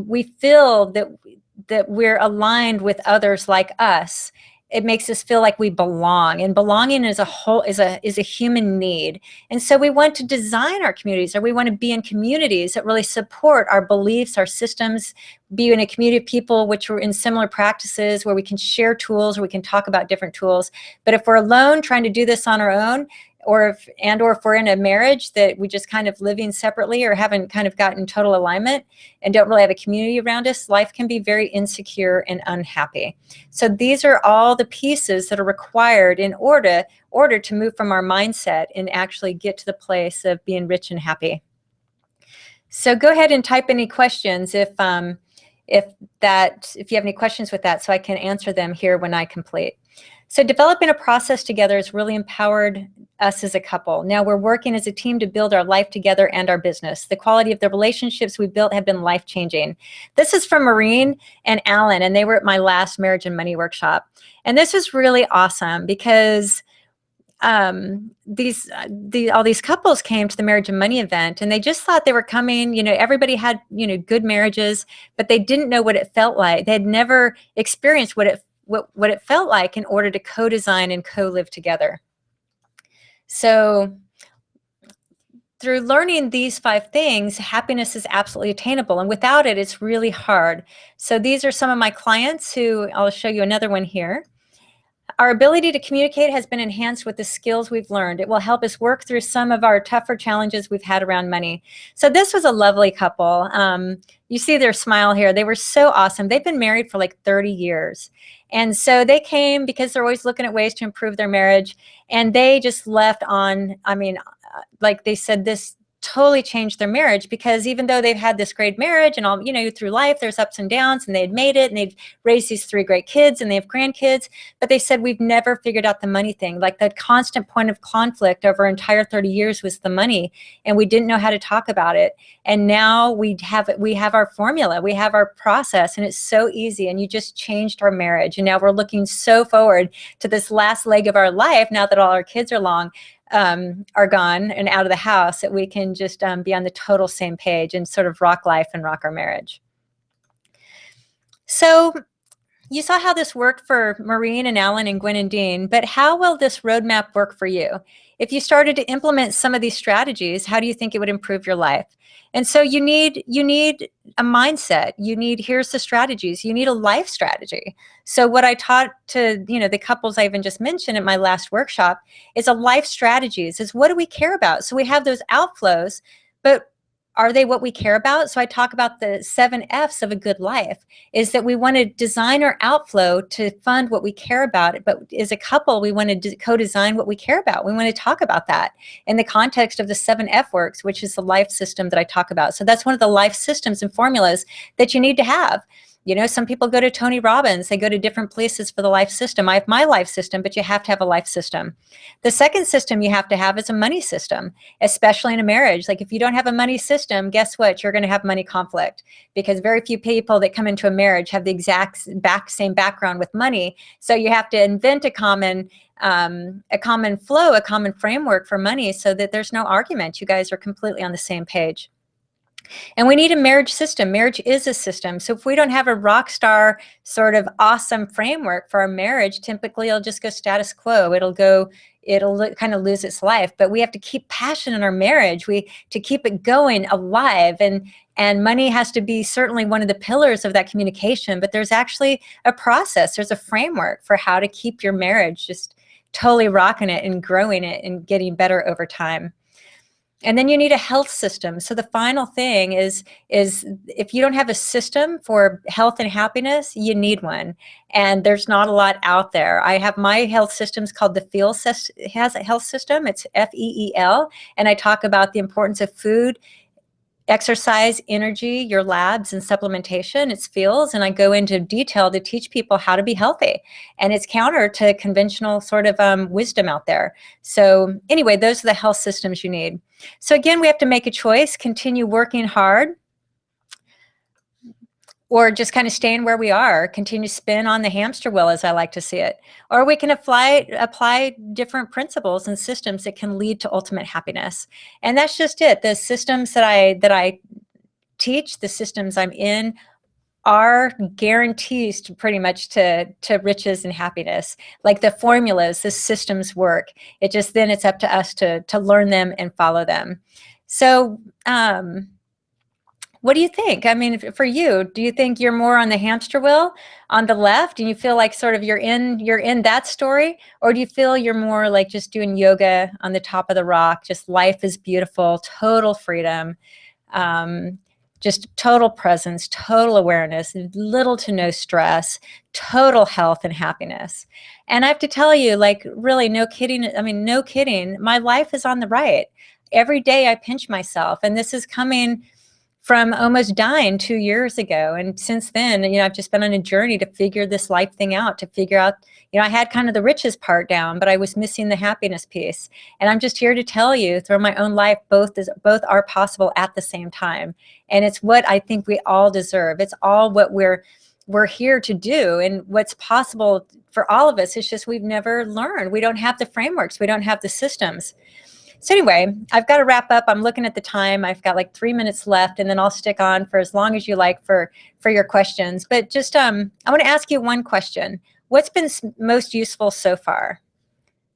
we feel that we're aligned with others like us, it makes us feel like we belong. And belonging is a human need. And so we want to design our communities, or we want to be in communities that really support our beliefs, our systems, be in a community of people which are in similar practices, where we can share tools, or we can talk about different tools. But if we're alone trying to do this on our own, or if we're in a marriage that we just kind of living separately, or haven't kind of gotten total alignment and don't really have a community around us, life can be very insecure and unhappy. So these are all the pieces that are required in order to move from our mindset and actually get to the place of being rich and happy. So go ahead and type any questions if you have any questions with that, so I can answer them here when I complete. So developing a process together has really empowered us as a couple. Now we're working as a team to build our life together and our business. The quality of the relationships we built have been life-changing. This is from Maureen and Alan, and they were at my last marriage and money workshop. And this was really awesome, because all these couples came to the marriage and money event, and they just thought they were coming, everybody had, good marriages, but they didn't know what it felt like. They had never experienced what it felt like in order to co-design and co-live together. So through learning these 5 things, happiness is absolutely attainable. And without it, it's really hard. So these are some of my clients who, I'll show you another one here. Our ability to communicate has been enhanced with the skills we've learned. It will help us work through some of our tougher challenges we've had around money. So this was a lovely couple. You see their smile here. They were so awesome. They've been married for like 30 years. And so they came because they're always looking at ways to improve their marriage. And they just left on, like they said, this totally changed their marriage, because even though they've had this great marriage and all, through life, there's ups and downs, and they'd made it, and they'd raised these 3 great kids, and they have grandkids, but they said, we've never figured out the money thing. Like, the constant point of conflict over our entire 30 years was the money, and we didn't know how to talk about it. And now we have our formula, we have our process, and it's so easy, and you just changed our marriage. And now we're looking so forward to this last leg of our life, now that all our kids are gone and out of the house, that we can just be on the total same page and sort of rock life and rock our marriage. So you saw how this worked for Maureen and Alan and Gwen and Dean, but how will this roadmap work for you? If you started to implement some of these strategies, how do you think it would improve your life? And so you need a mindset. Here's the strategies. You need a life strategy. So what I taught to, the couples I even just mentioned at my last workshop is a life strategies. Is what do we care about? So we have those outflows, but are they what we care about? So I talk about the 7 F's of a good life, is that we want to design our outflow to fund what we care about. But as a couple, we want to co-design what we care about. We want to talk about that in the context of the 7 F works, which is the life system that I talk about. So that's one of the life systems and formulas that you need to have. You know, some people go to Tony Robbins, they go to different places for the life system. I have my life system, but you have to have a life system. The second system you have to have is a money system, especially in a marriage. Like if you don't have a money system, guess what? You're going to have money conflict, because very few people that come into a marriage have the exact same background with money. So you have to invent a common flow, a common framework for money, so that there's no argument. You guys are completely on the same page. And we need a marriage system. Marriage is a system. So if we don't have a rock star sort of awesome framework for our marriage, typically it'll just go status quo. It'll kind of lose its life. But we have to keep passion in our marriage. To keep it going alive. And money has to be certainly one of the pillars of that communication. But there's actually a process. There's a framework for how to keep your marriage just totally rocking it and growing it and getting better over time. And then you need a health system. So the final thing is if you don't have a system for health and happiness, you need one. And there's not a lot out there. I have my health systems called the FEEL has a health system. It's FEEL. And I talk about the importance of food, exercise, energy, your labs, and supplementation. It's FEELS, and I go into detail to teach people how to be healthy. And it's counter to conventional sort of wisdom out there. So anyway, those are the health systems you need. So again, we have to make a choice, continue working hard, or just kind of staying where we are, continue to spin on the hamster wheel, as I like to see it. Or we can apply different principles and systems that can lead to ultimate happiness. And that's just it. The systems that I teach, the systems I'm in, are guarantees to pretty much to riches and happiness. Like the formulas, the systems work. Then it's up to us to learn them and follow them. So, what do you think? I mean, for you, do you think you're more on the hamster wheel on the left and you feel like sort of you're in that story? Or do you feel you're more like just doing yoga on the top of the rock, just life is beautiful, total freedom, just total presence, total awareness, little to no stress, total health and happiness? And I have to tell you, like, really, no kidding, my life is on the right. Every day I pinch myself, and this is coming from almost dying 2 years ago. And since then, I've just been on a journey to figure this life thing out, to figure out, I had kind of the riches part down, but I was missing the happiness piece. And I'm just here to tell you, through my own life, both are possible at the same time. And it's what I think we all deserve. It's all what we're here to do, and what's possible for all of us. It's just we've never learned. We don't have the frameworks. We don't have the systems. So anyway, I've got to wrap up. I'm looking at the time. I've got like 3 minutes left, and then I'll stick on for as long as you like for your questions. But just I want to ask you one question. What's been most useful so far?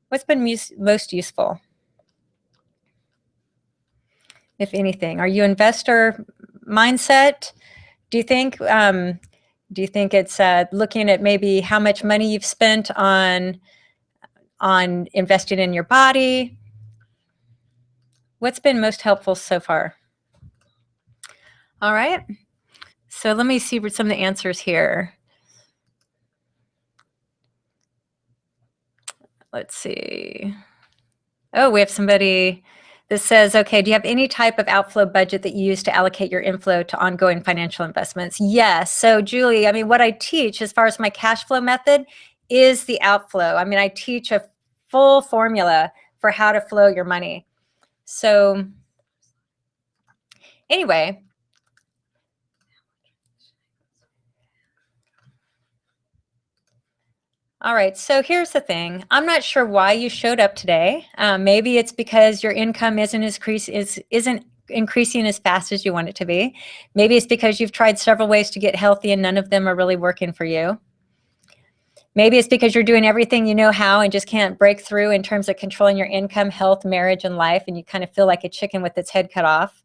What's been most useful, if anything? Are you investor mindset? Do you think it's looking at maybe how much money you've spent on investing in your body? What's been most helpful so far? All right. So let me see some of the answers here. Let's see. Oh, we have somebody that says, okay, do you have any type of outflow budget that you use to allocate your inflow to ongoing financial investments? Yes. So Julie, what I teach as far as my cash flow method is the outflow. I teach a full formula for how to flow your money. So anyway, all right, so here's the thing. I'm not sure why you showed up today. Maybe it's because your income isn't increasing as fast as you want it to be. Maybe it's because you've tried several ways to get healthy and none of them are really working for you. Maybe it's because you're doing everything you know how and just can't break through in terms of controlling your income, health, marriage, and life, and you kind of feel like a chicken with its head cut off.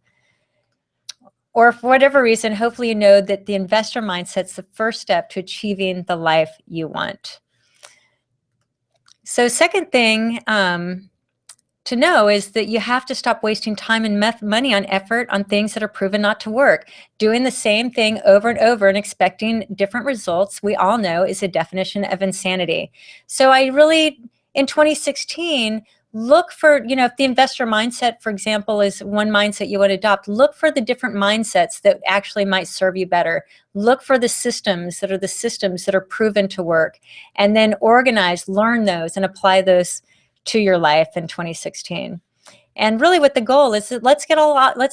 Or for whatever reason, hopefully you know that the investor mindset's the first step to achieving the life you want. So second thing to know is that you have to stop wasting time and money on effort on things that are proven not to work. Doing the same thing over and over and expecting different results, we all know, is a definition of insanity. So I really, in 2016, look for, if the investor mindset, for example, is one mindset you want to adopt, look for the different mindsets that actually might serve you better. Look for the systems that are proven to work, and then organize, learn those, and apply those to your life in 2016. And really what the goal is that let's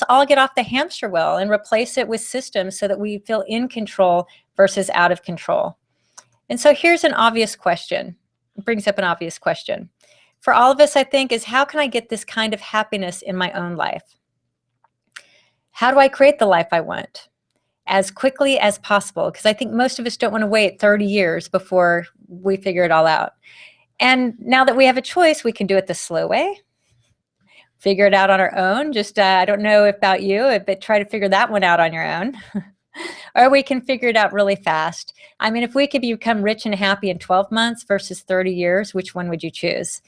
all get off the hamster wheel and replace it with systems so that we feel in control versus out of control. And so here's an obvious question. It brings up an obvious question for all of us, I think, is how can I get this kind of happiness in my own life? How do I create the life I want as quickly as possible? Because I think most of us don't want to wait 30 years before we figure it all out. And now that we have a choice, we can do it the slow way, figure it out on our own. Just, I don't know about you, but try to figure that one out on your own. Or we can figure it out really fast. I mean, if we could become rich and happy in 12 months versus 30 years, which one would you choose?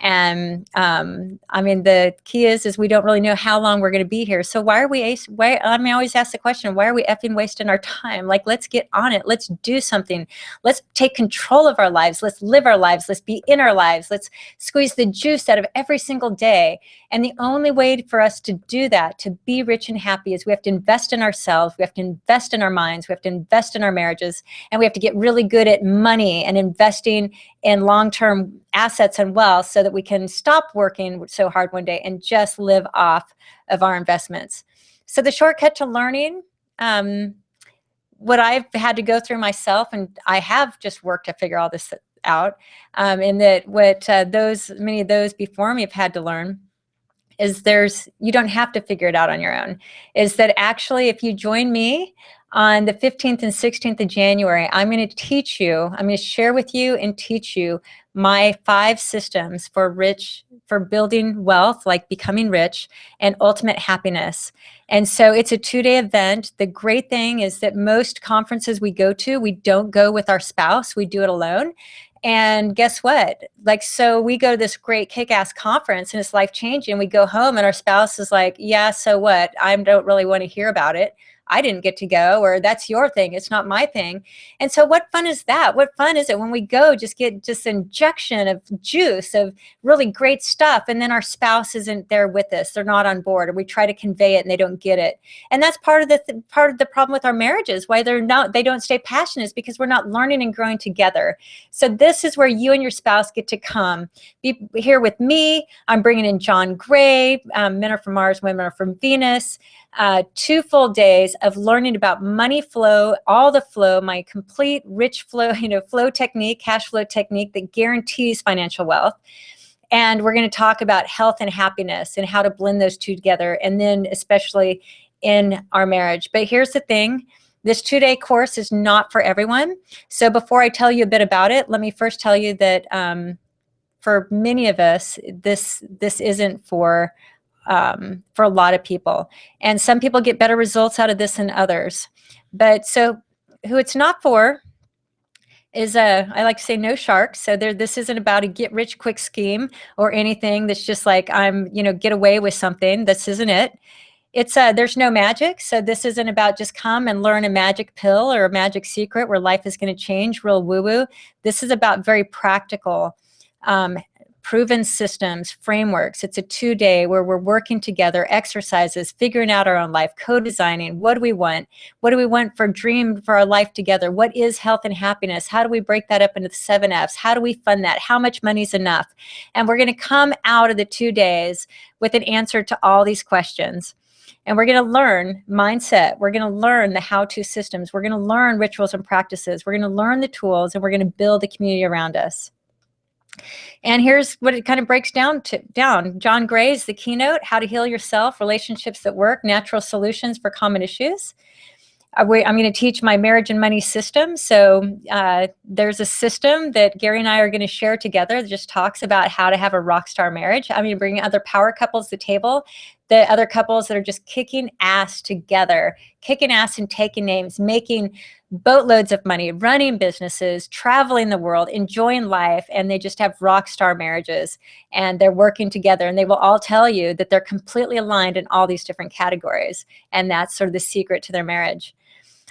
And I mean, the key is we don't really know how long we're going to be here. So why, I always ask the question, why are we effing wasting our time? Like, let's get on it. Let's do something. Let's take control of our lives. Let's live our lives. Let's be in our lives. Let's squeeze the juice out of every single day. And the only way for us to do that, to be rich and happy, is we have to invest in ourselves. We have to invest in our minds. We have to invest in our marriages. And we have to get really good at money and investing in long-term assets and wealth so that we can stop working so hard one day and just live off of our investments. So the shortcut to learning, what I've had to go through myself, and I have just worked to figure all this out, and that what many of those before me have had to learn, is you don't have to figure it out on your own. Is that actually, if you join me on the 15th and 16th of January, I'm going to share with you and teach you my 5 systems for building wealth, like becoming rich, and ultimate happiness. And so it's a 2-day event. The great thing is that most conferences we go to, we don't go with our spouse, we do it alone. And guess what? So we go to this great kick-ass conference and it's life-changing. We go home and our spouse is like, yeah, so what? I don't really want to hear about it. I didn't get to go, or that's your thing. It's not my thing. And so what fun is that? What fun is it when we go, just get injection of juice of really great stuff, and then our spouse isn't there with us. They're not on board, or we try to convey it and they don't get it. And that's part of the problem with our marriages, why they don't stay passionate, is because we're not learning and growing together. So this is where you and your spouse get to come. Be here with me. I'm bringing in John Gray, Men Are From Mars, Women Are From Venus. 2 full days of learning about money flow, all the flow, my complete rich flow, flow technique, cash flow technique that guarantees financial wealth. And we're going to talk about health and happiness and how to blend those two together, and then especially in our marriage. But here's the thing. This 2-day course is not for everyone. So before I tell you a bit about it, let me first tell you that for many of us, this isn't for a lot of people. And some people get better results out of this than others. But so who it's not for is, I like to say, no sharks. So this isn't about a get rich quick scheme or anything that's just like, get away with something. This isn't it. It's there's no magic. So this isn't about just come and learn a magic pill or a magic secret where life is going to change real woo-woo. This is about very practical, proven systems, frameworks. It's a 2-day where we're working together, exercises, figuring out our own life, co-designing. What do we want? What do we want for our life together? What is health and happiness? How do we break that up into the 7 F's? How do we fund that? How much money is enough? And we're going to come out of the 2 days with an answer to all these questions. And we're going to learn mindset. We're going to learn the how-to systems. We're going to learn rituals and practices. We're going to learn the tools, and we're going to build a community around us. And here's what it kind of breaks down. John Gray's the keynote: how to heal yourself, relationships that work, natural solutions for common issues. I'm going to teach my marriage and money system. So there's a system that Gary and I are going to share together that just talks about how to have a rock star marriage. I'm going to bring other power couples to the table, the other couples that are just kicking ass together, kicking ass and taking names, making boatloads of money, running businesses, traveling the world, enjoying life, and they just have rock star marriages, and they're working together, and they will all tell you that they're completely aligned in all these different categories, and that's sort of the secret to their marriage.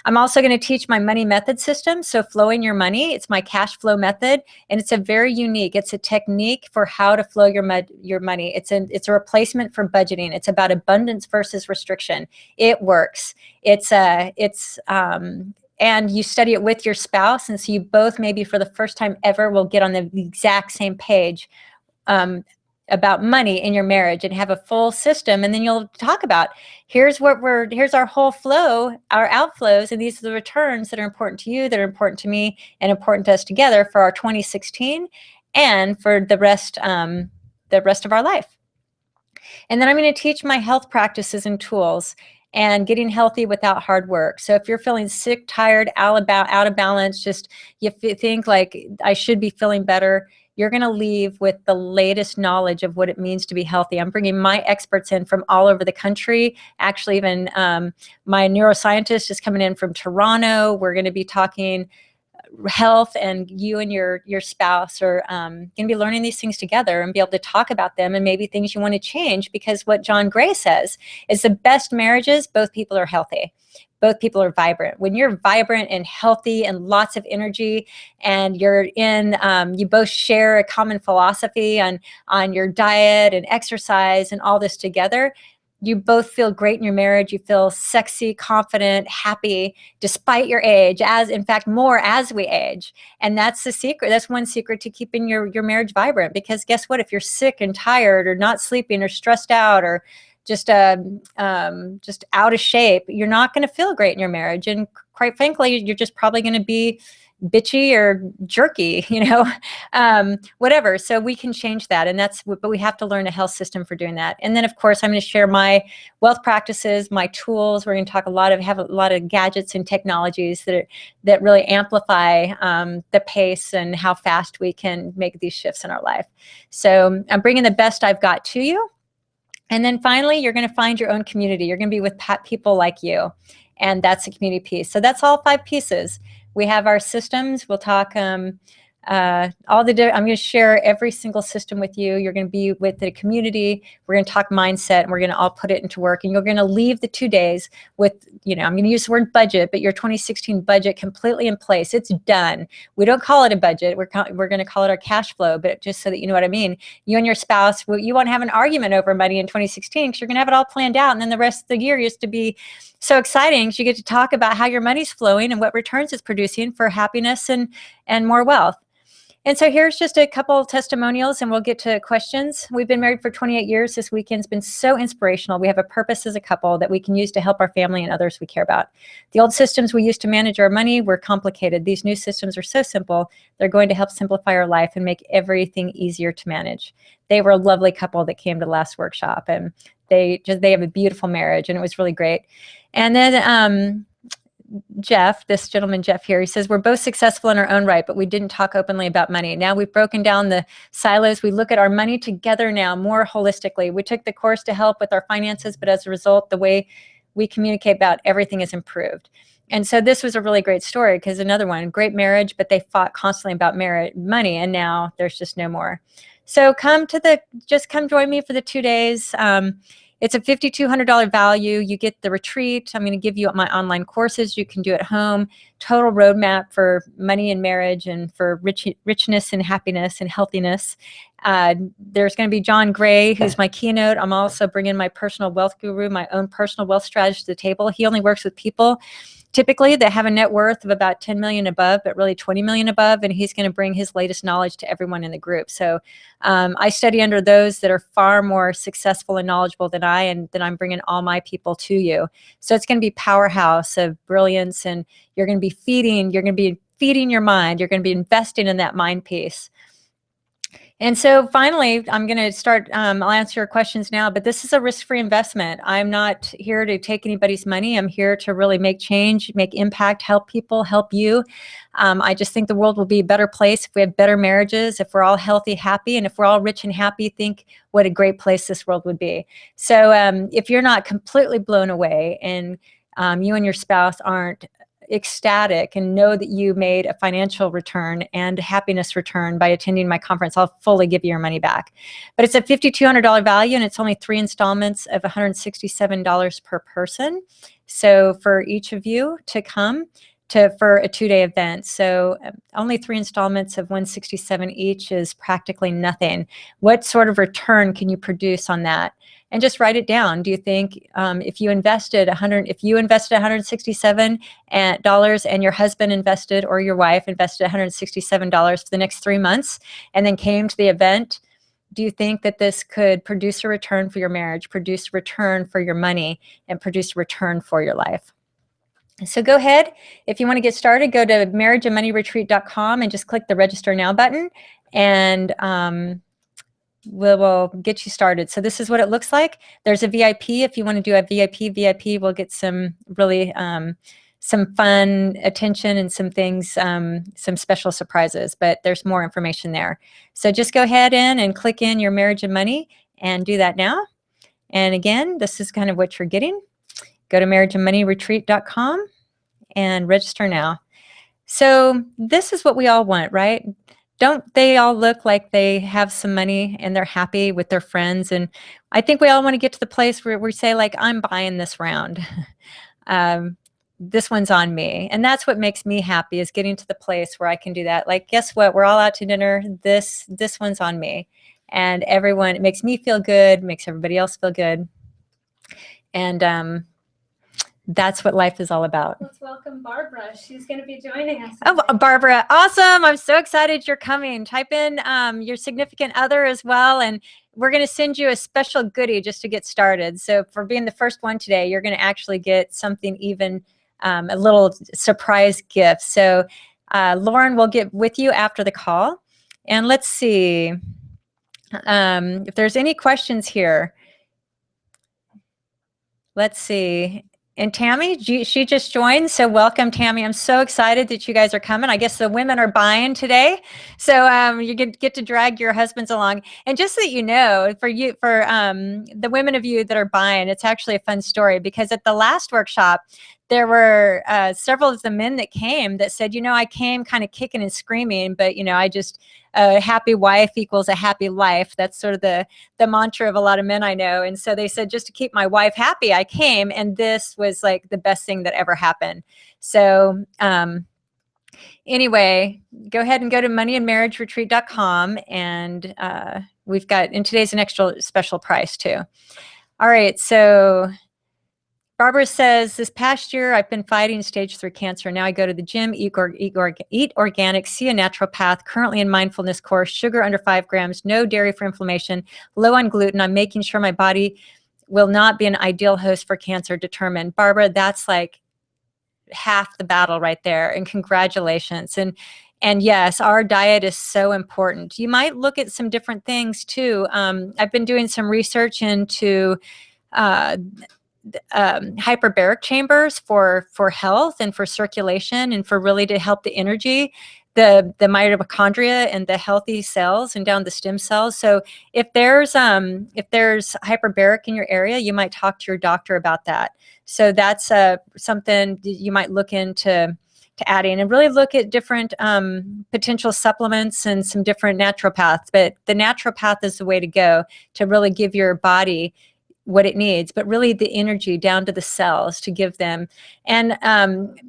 I'm also going to teach my money method system. So flowing your money, it's my cash flow method. And it's a very unique, it's a technique for how to flow your money. It's a replacement for budgeting. It's about abundance versus restriction. It works. And you study it with your spouse. And so you both maybe for the first time ever will get on the exact same page about money in your marriage and have a full system. And then you'll talk about, here's our whole flow, our outflows, and these are the returns that are important to you, that are important to me, and important to us together for our 2016 and for the rest of our life. And then I'm going to teach my health practices and tools and getting healthy without hard work. So if you're feeling sick, tired, out of balance, just you think like I should be feeling better, you're going to leave with the latest knowledge of what it means to be healthy. I'm bringing my experts in from all over the country. Actually, even my neuroscientist is coming in from Toronto. We're going to be talking health, and you and your spouse are going to be learning these things together and be able to talk about them and maybe things you want to change, because what John Gray says is the best marriages, both people are healthy. Both people are vibrant. When you're vibrant and healthy and lots of energy, and you both share a common philosophy on your diet and exercise and all this together, you both feel great in your marriage. You feel sexy, confident, happy, despite your age, as in fact, more as we age. And that's the secret. That's one secret to keeping your marriage vibrant, because guess what? If you're sick and tired or not sleeping or stressed out or just out of shape, you're not going to feel great in your marriage. And quite frankly, you're just probably going to be bitchy or jerky, whatever. So we can change that. And but we have to learn a health system for doing that. And then of course, I'm going to share my wealth practices, my tools. We're going to have a lot of gadgets and technologies that really amplify the pace and how fast we can make these shifts in our life. So I'm bringing the best I've got to you. And then finally, you're going to find your own community. You're going to be with people like you. And that's a community piece. So that's all 5 pieces. We have our systems. We'll talk I'm going to share every single system with you. You're going to be with the community. We're going to talk mindset, and we're going to all put it into work. And you're going to leave the 2 days with, I'm going to use the word budget, but your 2016 budget completely in place. It's done. We don't call it a budget. We're going to call it our cash flow, but just so that you know what I mean. You and your spouse, you won't have an argument over money in 2016 because you're going to have it all planned out. And then the rest of the year used to be so exciting because you get to talk about how your money's flowing and what returns it's producing for happiness and more wealth. And so here's just a couple of testimonials, and we'll get to questions. We've been married for 28 years. This weekend's been so inspirational. We have a purpose as a couple that we can use to help our family and others we care about. The old systems we used to manage our money were complicated. These new systems are so simple. They're going to help simplify our life and make everything easier to manage. They were a lovely couple that came to the last workshop, and they have a beautiful marriage, and it was really great. And then Jeff, this gentleman, Jeff here, he says, we're both successful in our own right, but we didn't talk openly about money. Now we've broken down the silos. We look at our money together now more holistically. We took the course to help with our finances, but as a result, the way we communicate about everything is improved. And so this was a really great story, because another one, great marriage, but they fought constantly about money, and now there's just no more. So come join me for the 2 days. It's a $5,200 value. You get the retreat. I'm going to give you my online courses you can do at home, total roadmap for money and marriage and for richness and happiness and healthiness. There's going to be John Gray, who's my keynote. I'm also bringing my personal wealth guru, my own personal wealth strategist to the table. He only works with people typically that have a net worth of about 10 million above, but really 20 million above, and he's going to bring his latest knowledge to everyone in the group. So I study under those that are far more successful and knowledgeable than I, and then I'm bringing all my people to you. So it's going to be powerhouse of brilliance, and you're going to be feeding your mind. You're going to be investing in that mind piece. And so finally, I'm going to start, I'll answer your questions now, but this is a risk-free investment. I'm not here to take anybody's money. I'm here to really make change, make impact, help people, help you. I just think the world will be a better place if we have better marriages, if we're all healthy, happy, and if we're all rich and happy. Think what a great place this world would be. So if you're not completely blown away and you and your spouse aren't ecstatic and know that you made a financial return and a happiness return by attending my conference, I'll fully give you your money back. But it's a $5,200 value, and it's only 3 installments of $167 per person. So for each of you to come for a 2-day event. So only 3 installments of $167 each is practically nothing. What sort of return can you produce on that? And just write it down. Do you think if you invested $167 and your husband invested, or your wife invested $167 for the next 3 months and then came to the event, do you think that this could produce a return for your marriage, produce a return for your money, and produce a return for your life? So go ahead. If you want to get started, go to marriageandmoneyretreat.com and just click the register now button, and we'll get you started. So this is what it looks like. There's a VIP. If you want to do a VIP, we'll get some really some fun attention and some things, some special surprises, but there's more information there. So just go ahead and click in your marriage and money and do that now. And again, this is kind of what you're getting. Go to marriageandmoneyretreat.com and register now. So this is what we all want, right? Don't they all look like they have some money and they're happy with their friends? And I think we all want to get to the place where we say, like, I'm buying this round. This one's on me. And that's what makes me happy, is getting to the place where I can do that. Like, guess what? We're all out to dinner. This one's on me. And everyone, it makes me feel good, makes everybody else feel good. And that's what life is all about. Let's welcome Barbara. She's going to be joining us. Oh, Barbara, awesome. I'm so excited you're coming. Type in your significant other as well, and we're going to send you a special goodie just to get started. So for being the first one today, you're going to actually get something even, a little surprise gift. So Lauren will get with you after the call. And let's see if there's any questions here. Let's see. And Tammy, she just joined. So welcome, Tammy. I'm so excited that you guys are coming. I guess the women are buying today. So you get to drag your husbands along. And just so that you know, for the women of you that are buying, it's actually a fun story, because at the last workshop, there were several of the men that came that said, I came kind of kicking and screaming, but, I just, a happy wife equals a happy life. That's sort of the mantra of a lot of men I know. And so they said, just to keep my wife happy, I came, and this was like the best thing that ever happened. So anyway, go ahead and go to moneyandmarriageretreat.com, and we've got, and today's an extra special price too. All right, so Barbara says, this past year, I've been fighting stage 3 cancer. Now I go to the gym, eat organic, see a naturopath, currently in mindfulness course, sugar under 5 grams, no dairy for inflammation, low on gluten. I'm making sure my body will not be an ideal host for cancer determined. Barbara, that's like half the battle right there. And congratulations. And yes, our diet is so important. You might look at some different things too. I've been doing some research into hyperbaric chambers for health and for circulation, and for really to help the energy, the mitochondria and the healthy cells and down the stem cells. So if there's hyperbaric in your area, you might talk to your doctor about that. So that's something you might look into adding, and really look at different potential supplements and some different naturopaths. But the naturopath is the way to go to really give your body what it needs, but really the energy down to the cells to give them. And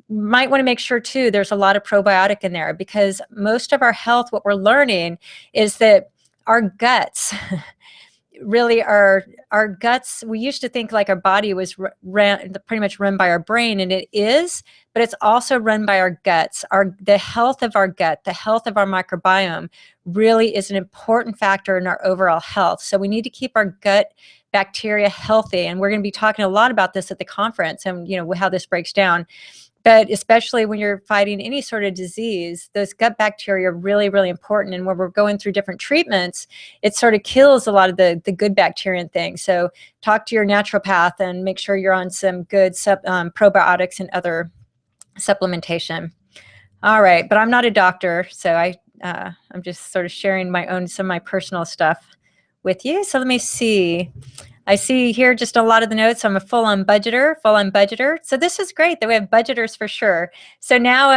might want to make sure too, there's a lot of probiotic in there, because most of our health, what we're learning is that our guts really are, our guts, we used to think like our body was pretty much run by our brain, and it is, but it's also run by our guts. The health of our gut, the health of our microbiome really is an important factor in our overall health. So we need to keep our gut bacteria healthy. And we're going to be talking a lot about this at the conference, and how this breaks down. But especially when you're fighting any sort of disease, those gut bacteria are really, really important. And when we're going through different treatments, it sort of kills a lot of the good bacteria and things. So talk to your naturopath and make sure you're on some good probiotics and other supplementation. All right, but I'm not a doctor, so I'm just sort of sharing some of my personal stuff with you. So let me see. I see here just a lot of the notes. I'm a full-on budgeter. So this is great that we have budgeters for sure. So now,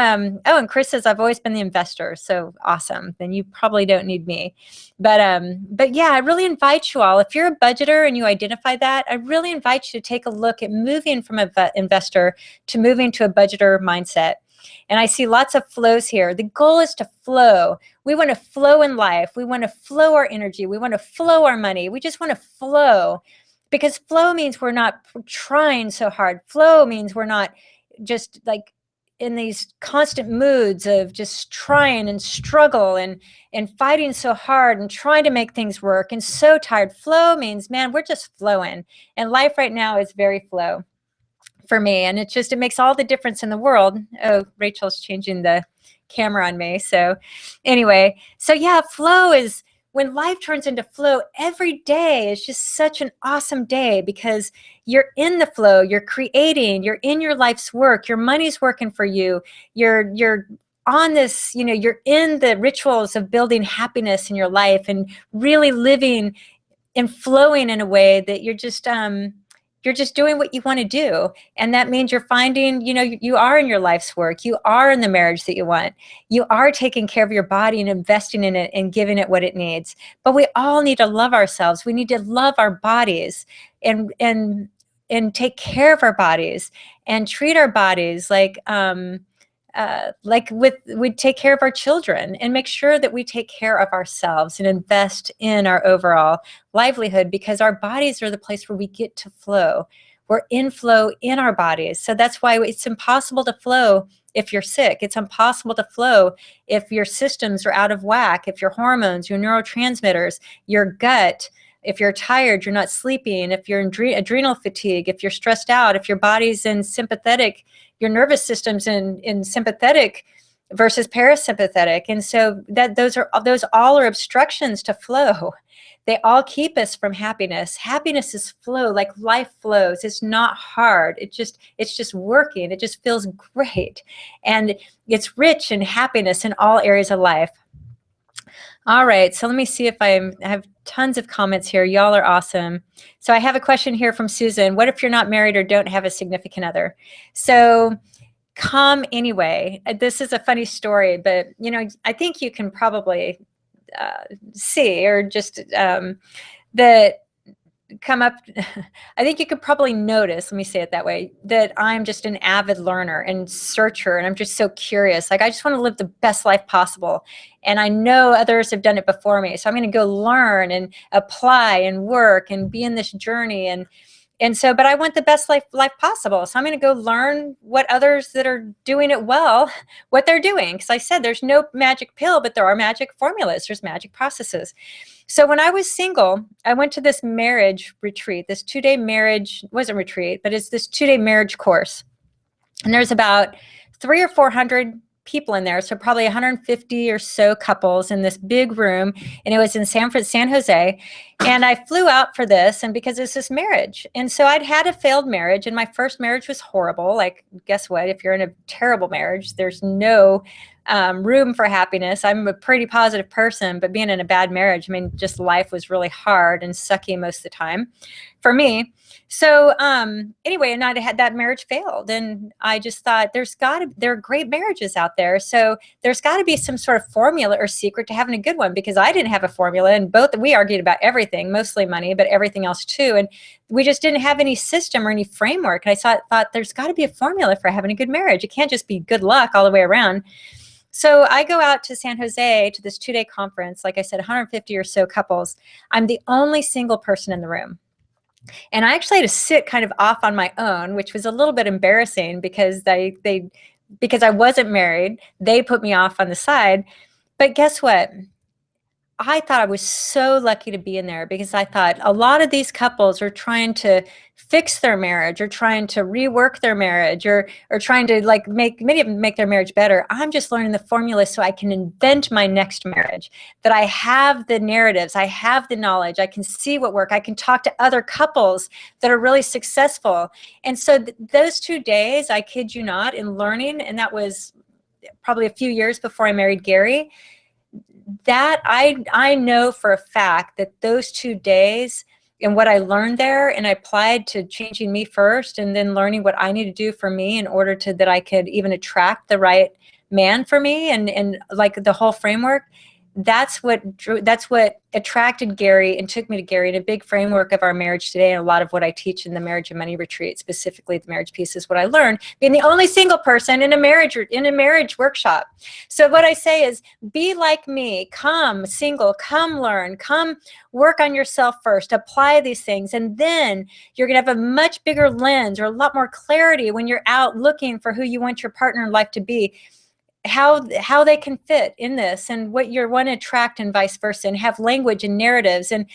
oh, and Chris says, I've always been the investor. So awesome. Then you probably don't need me. But yeah, I really invite you all, if you're a budgeter and you identify that, I really invite you to take a look at moving from an investor to moving to a budgeter mindset. And I see lots of flows here. The goal is to flow. We want to flow in life. We want to flow our energy. We want to flow our money. We just want to flow, because flow means we're not trying so hard. Flow means we're not just like in these constant moods of just trying and struggle and fighting so hard and trying to make things work and so tired. Flow means, man, we're just flowing. And life right now is very flow for me. And it makes all the difference in the world. Oh, Rachel's changing the camera on me. So anyway, so yeah, flow is when life turns into flow. Every day is just such an awesome day because you're in the flow, you're creating, you're in your life's work, your money's working for you, you're on this, you're in the rituals of building happiness in your life and really living and flowing in a way that you're just doing what you want to do. And that means you're finding, you are in your life's work. You are in the marriage that you want. You are taking care of your body and investing in it and giving it what it needs. But we all need to love ourselves. We need to love our bodies and take care of our bodies and treat our bodies like we take care of our children, and make sure that we take care of ourselves and invest in our overall livelihood, because our bodies are the place where we get to flow. We're in flow in our bodies. So that's why it's impossible to flow if you're sick. It's impossible to flow if your systems are out of whack, if your hormones, your neurotransmitters, your gut, if you're tired, you're not sleeping, if you're in adrenal fatigue, if you're stressed out, if your body's in sympathetic, your nervous system's in sympathetic versus parasympathetic. And so those all are obstructions to flow. They all keep us from happiness. Happiness is flow, like life flows. It's not hard. It's just working. It just feels great. And it's rich in happiness in all areas of life. All right, so let me see if I have tons of comments here. Y'all are awesome. So I have a question here from Susan. What if you're not married or don't have a significant other? So come anyway. This is a funny story, but I think you can probably see, or just that come up. I think you could probably notice, let me say it that way, that I'm just an avid learner and searcher, and I'm just so curious. Like, I just want to live the best life possible. And I know others have done it before me. So I'm going to go learn and apply and work and be in this journey. But I want the best life possible. So I'm going to go learn what others that are doing it well, what they're doing. Because I said there's no magic pill, but there are magic formulas. There's magic processes. So when I was single, I went to this marriage retreat, this 2-day marriage, wasn't retreat, but it's this 2-day marriage course. And there's about 300 or 400 people in there. So probably 150 or so couples in this big room. And it was in San Jose. And I flew out for this, and because it's this marriage. And so I'd had a failed marriage, and my first marriage was horrible. Like, guess what? If you're in a terrible marriage, there's no room for happiness. I'm a pretty positive person, but being in a bad marriage, just life was really hard and sucky most of the time for me. So anyway, and I had that marriage failed, and I just thought there are great marriages out there. So there's got to be some sort of formula or secret to having a good one, because I didn't have a formula, and we argued about everything, mostly money, but everything else too. And we just didn't have any system or any framework. And I thought there's got to be a formula for having a good marriage. It can't just be good luck all the way around. So I go out to San Jose to this 2-day conference. Like I said, 150 or so couples. I'm the only single person in the room. And I actually had to sit kind of off on my own, which was a little bit embarrassing because because I wasn't married, they put me off on the side. But guess what? I thought I was so lucky to be in there, because I thought a lot of these couples are trying to fix their marriage, or trying to rework their marriage, or trying to many of them make their marriage better. I'm just learning the formula so I can invent my next marriage, that I have the narratives, I have the knowledge, I can see what works, I can talk to other couples that are really successful. And so those 2 days, I kid you not, in learning, and that was probably a few years before I married Gary, that I know for a fact that those 2 days and what I learned there, and I applied to changing me first, and then learning what I need to do for me in order to that I could even attract the right man for me, and like the whole framework. That's what attracted Gary and took me to Gary, and a big framework of our marriage today, and a lot of what I teach in the Marriage and Money Retreat, specifically the marriage piece, is what I learned being the only single person in a marriage workshop. So what I say is, be like me, come single, come learn, come work on yourself first, apply these things, and then you're gonna have a much bigger lens or a lot more clarity when you're out looking for who you want your partner in life to be, how they can fit in this, and what you want to attract, and vice versa, and have language and narratives. And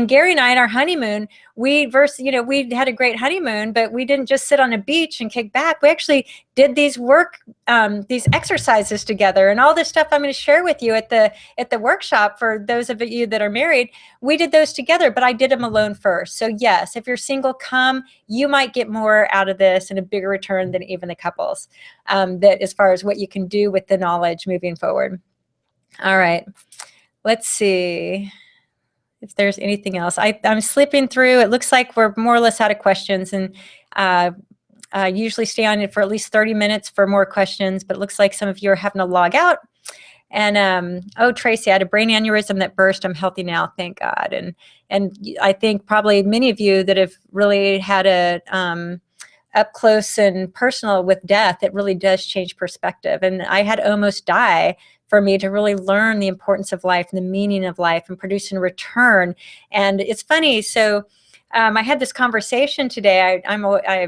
Gary and I, in our honeymoon, we had a great honeymoon, but we didn't just sit on a beach and kick back. We actually did these these exercises together, and all this stuff I'm going to share with you at the workshop. For those of you that are married, we did those together, but I did them alone first. So yes, if you're single, come. You might get more out of this and a bigger return than even the couples, that as far as what you can do with the knowledge moving forward. All right, let's see if there's anything else. I'm slipping through. It looks like we're more or less out of questions, and I usually stay on it for at least 30 minutes for more questions, but it looks like some of you are having to log out. And oh, Tracy, I had a brain aneurysm that burst. I'm healthy now, thank God. And I think probably many of you that have really had a up close and personal with death, it really does change perspective. And I had almost die for me to really learn the importance of life and the meaning of life and producing a return. And it's funny. So I had this conversation today. I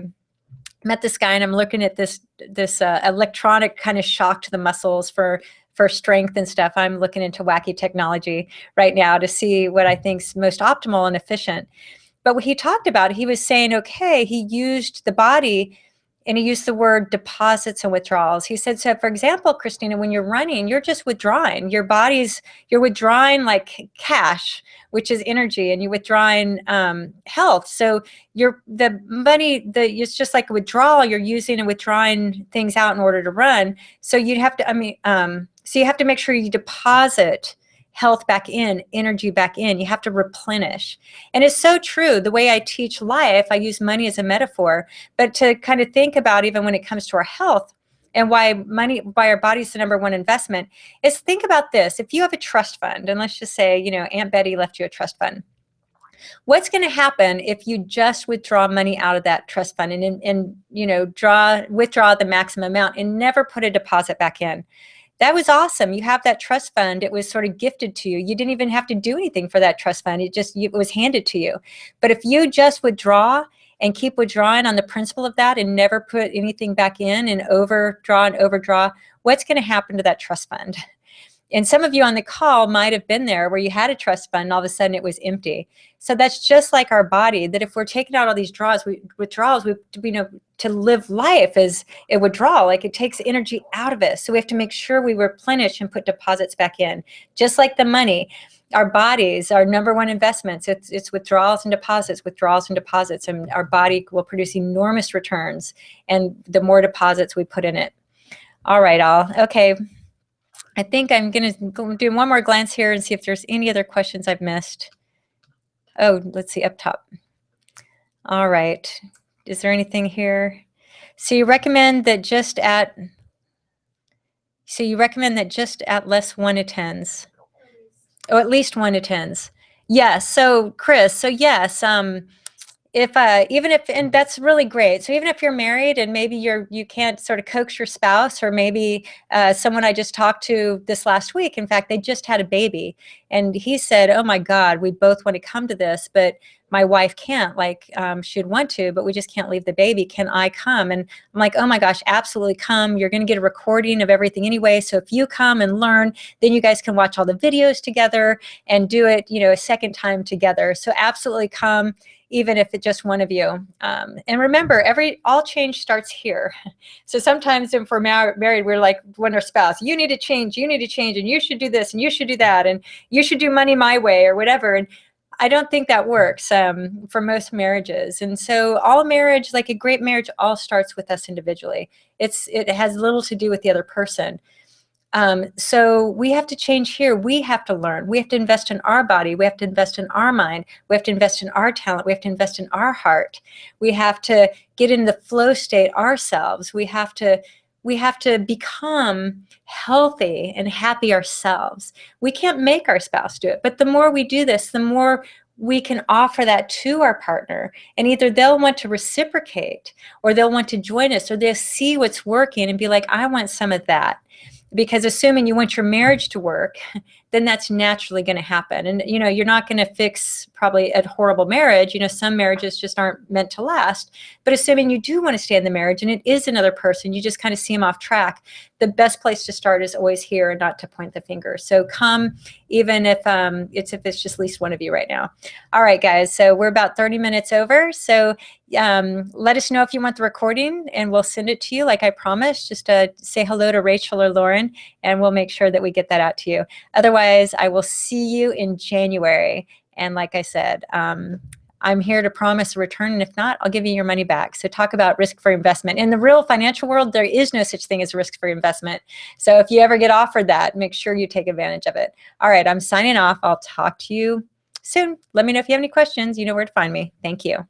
met this guy, and I'm looking at this electronic kind of shock to the muscles for strength and stuff. I'm looking into wacky technology right now to see what I think is most optimal and efficient. But what he talked about, he was saying, okay, he used the body, and he used the word deposits and withdrawals. He said, so for example, Christina, when you're running, you're just withdrawing. You're withdrawing like cash, which is energy, and you're withdrawing health. So the money, it's just like a withdrawal. You're using and withdrawing things out in order to run. So you'd have to, so you have to make sure you deposit health back in, energy back in. You have to replenish. And it's so true. The way I teach life, I use money as a metaphor, but to kind of think about, even when it comes to our health and why our body's the #1 investment, is think about this. If you have a trust fund, and let's just say, Aunt Betty left you a trust fund, what's going to happen if you just withdraw money out of that trust fund and withdraw the maximum amount and never put a deposit back in? That was awesome. You have that trust fund. It was sort of gifted to you. You didn't even have to do anything for that trust fund. It was handed to you. But if you just withdraw and keep withdrawing on the principle of that and never put anything back in and overdraw, what's going to happen to that trust fund? And some of you on the call might have been there where you had a trust fund and all of a sudden it was empty. So that's just like our body, that if we're taking out all these withdrawals, to live life as a withdrawal, like it takes energy out of us. So we have to make sure we replenish and put deposits back in. Just like the money, our bodies are #1 investments. It's withdrawals and deposits, and our body will produce enormous returns, and the more deposits we put in it. All right, all. Okay. I think I'm going to do one more glance here and see if there's any other questions I've missed. Oh, let's see up top. All right. Is there anything here? So you recommend that just at less 1 attends. Oh, at least 1 attends. Yes. So Chris, so yes, and that's really great. So even if you're married and maybe you can't sort of coax your spouse, or maybe someone I just talked to this last week, in fact, they just had a baby, and he said, oh my God, we both want to come to this, but my wife can't, she'd want to, but we just can't leave the baby. Can I come? And I'm like, oh my gosh, absolutely come. You're going to get a recording of everything anyway. So if you come and learn, then you guys can watch all the videos together and do it, a second time together. So absolutely come, even if it's just one of you. And remember, all change starts here. So sometimes if we're married, we're like, when our spouse, you need to change, and you should do this, and you should do that, and you should do money my way, or whatever. And I don't think that works for most marriages. And so all marriage, like a great marriage, all starts with us individually. It has little to do with the other person. So we have to change here. We have to learn. We have to invest in our body. We have to invest in our mind. We have to invest in our talent. We have to invest in our heart. We have to get in the flow state ourselves. We have to become healthy and happy ourselves. We can't make our spouse do it, but the more we do this, the more we can offer that to our partner, and either they'll want to reciprocate, or they'll want to join us, or they'll see what's working and be like, I want some of that. Because assuming you want your marriage to work, then that's naturally going to happen. And, you're not going to fix probably a horrible marriage. Some marriages just aren't meant to last. But assuming you do want to stay in the marriage and it is another person, you just kind of see them off track, the best place to start is always here and not to point the finger. So come, even if it's just at least one of you right now. All right, guys. So we're about 30 minutes over. So let us know if you want the recording, and we'll send it to you like I promised. Just say hello to Rachel or Lauren, and we'll make sure that we get that out to you. Otherwise, I will see you in January. And like I said, I'm here to promise a return, and if not, I'll give you your money back. So talk about risk-free investment. In the real financial world, there is no such thing as risk-free investment. So if you ever get offered that, make sure you take advantage of it. All right, I'm signing off. I'll talk to you soon. Let me know if you have any questions. You know where to find me. Thank you.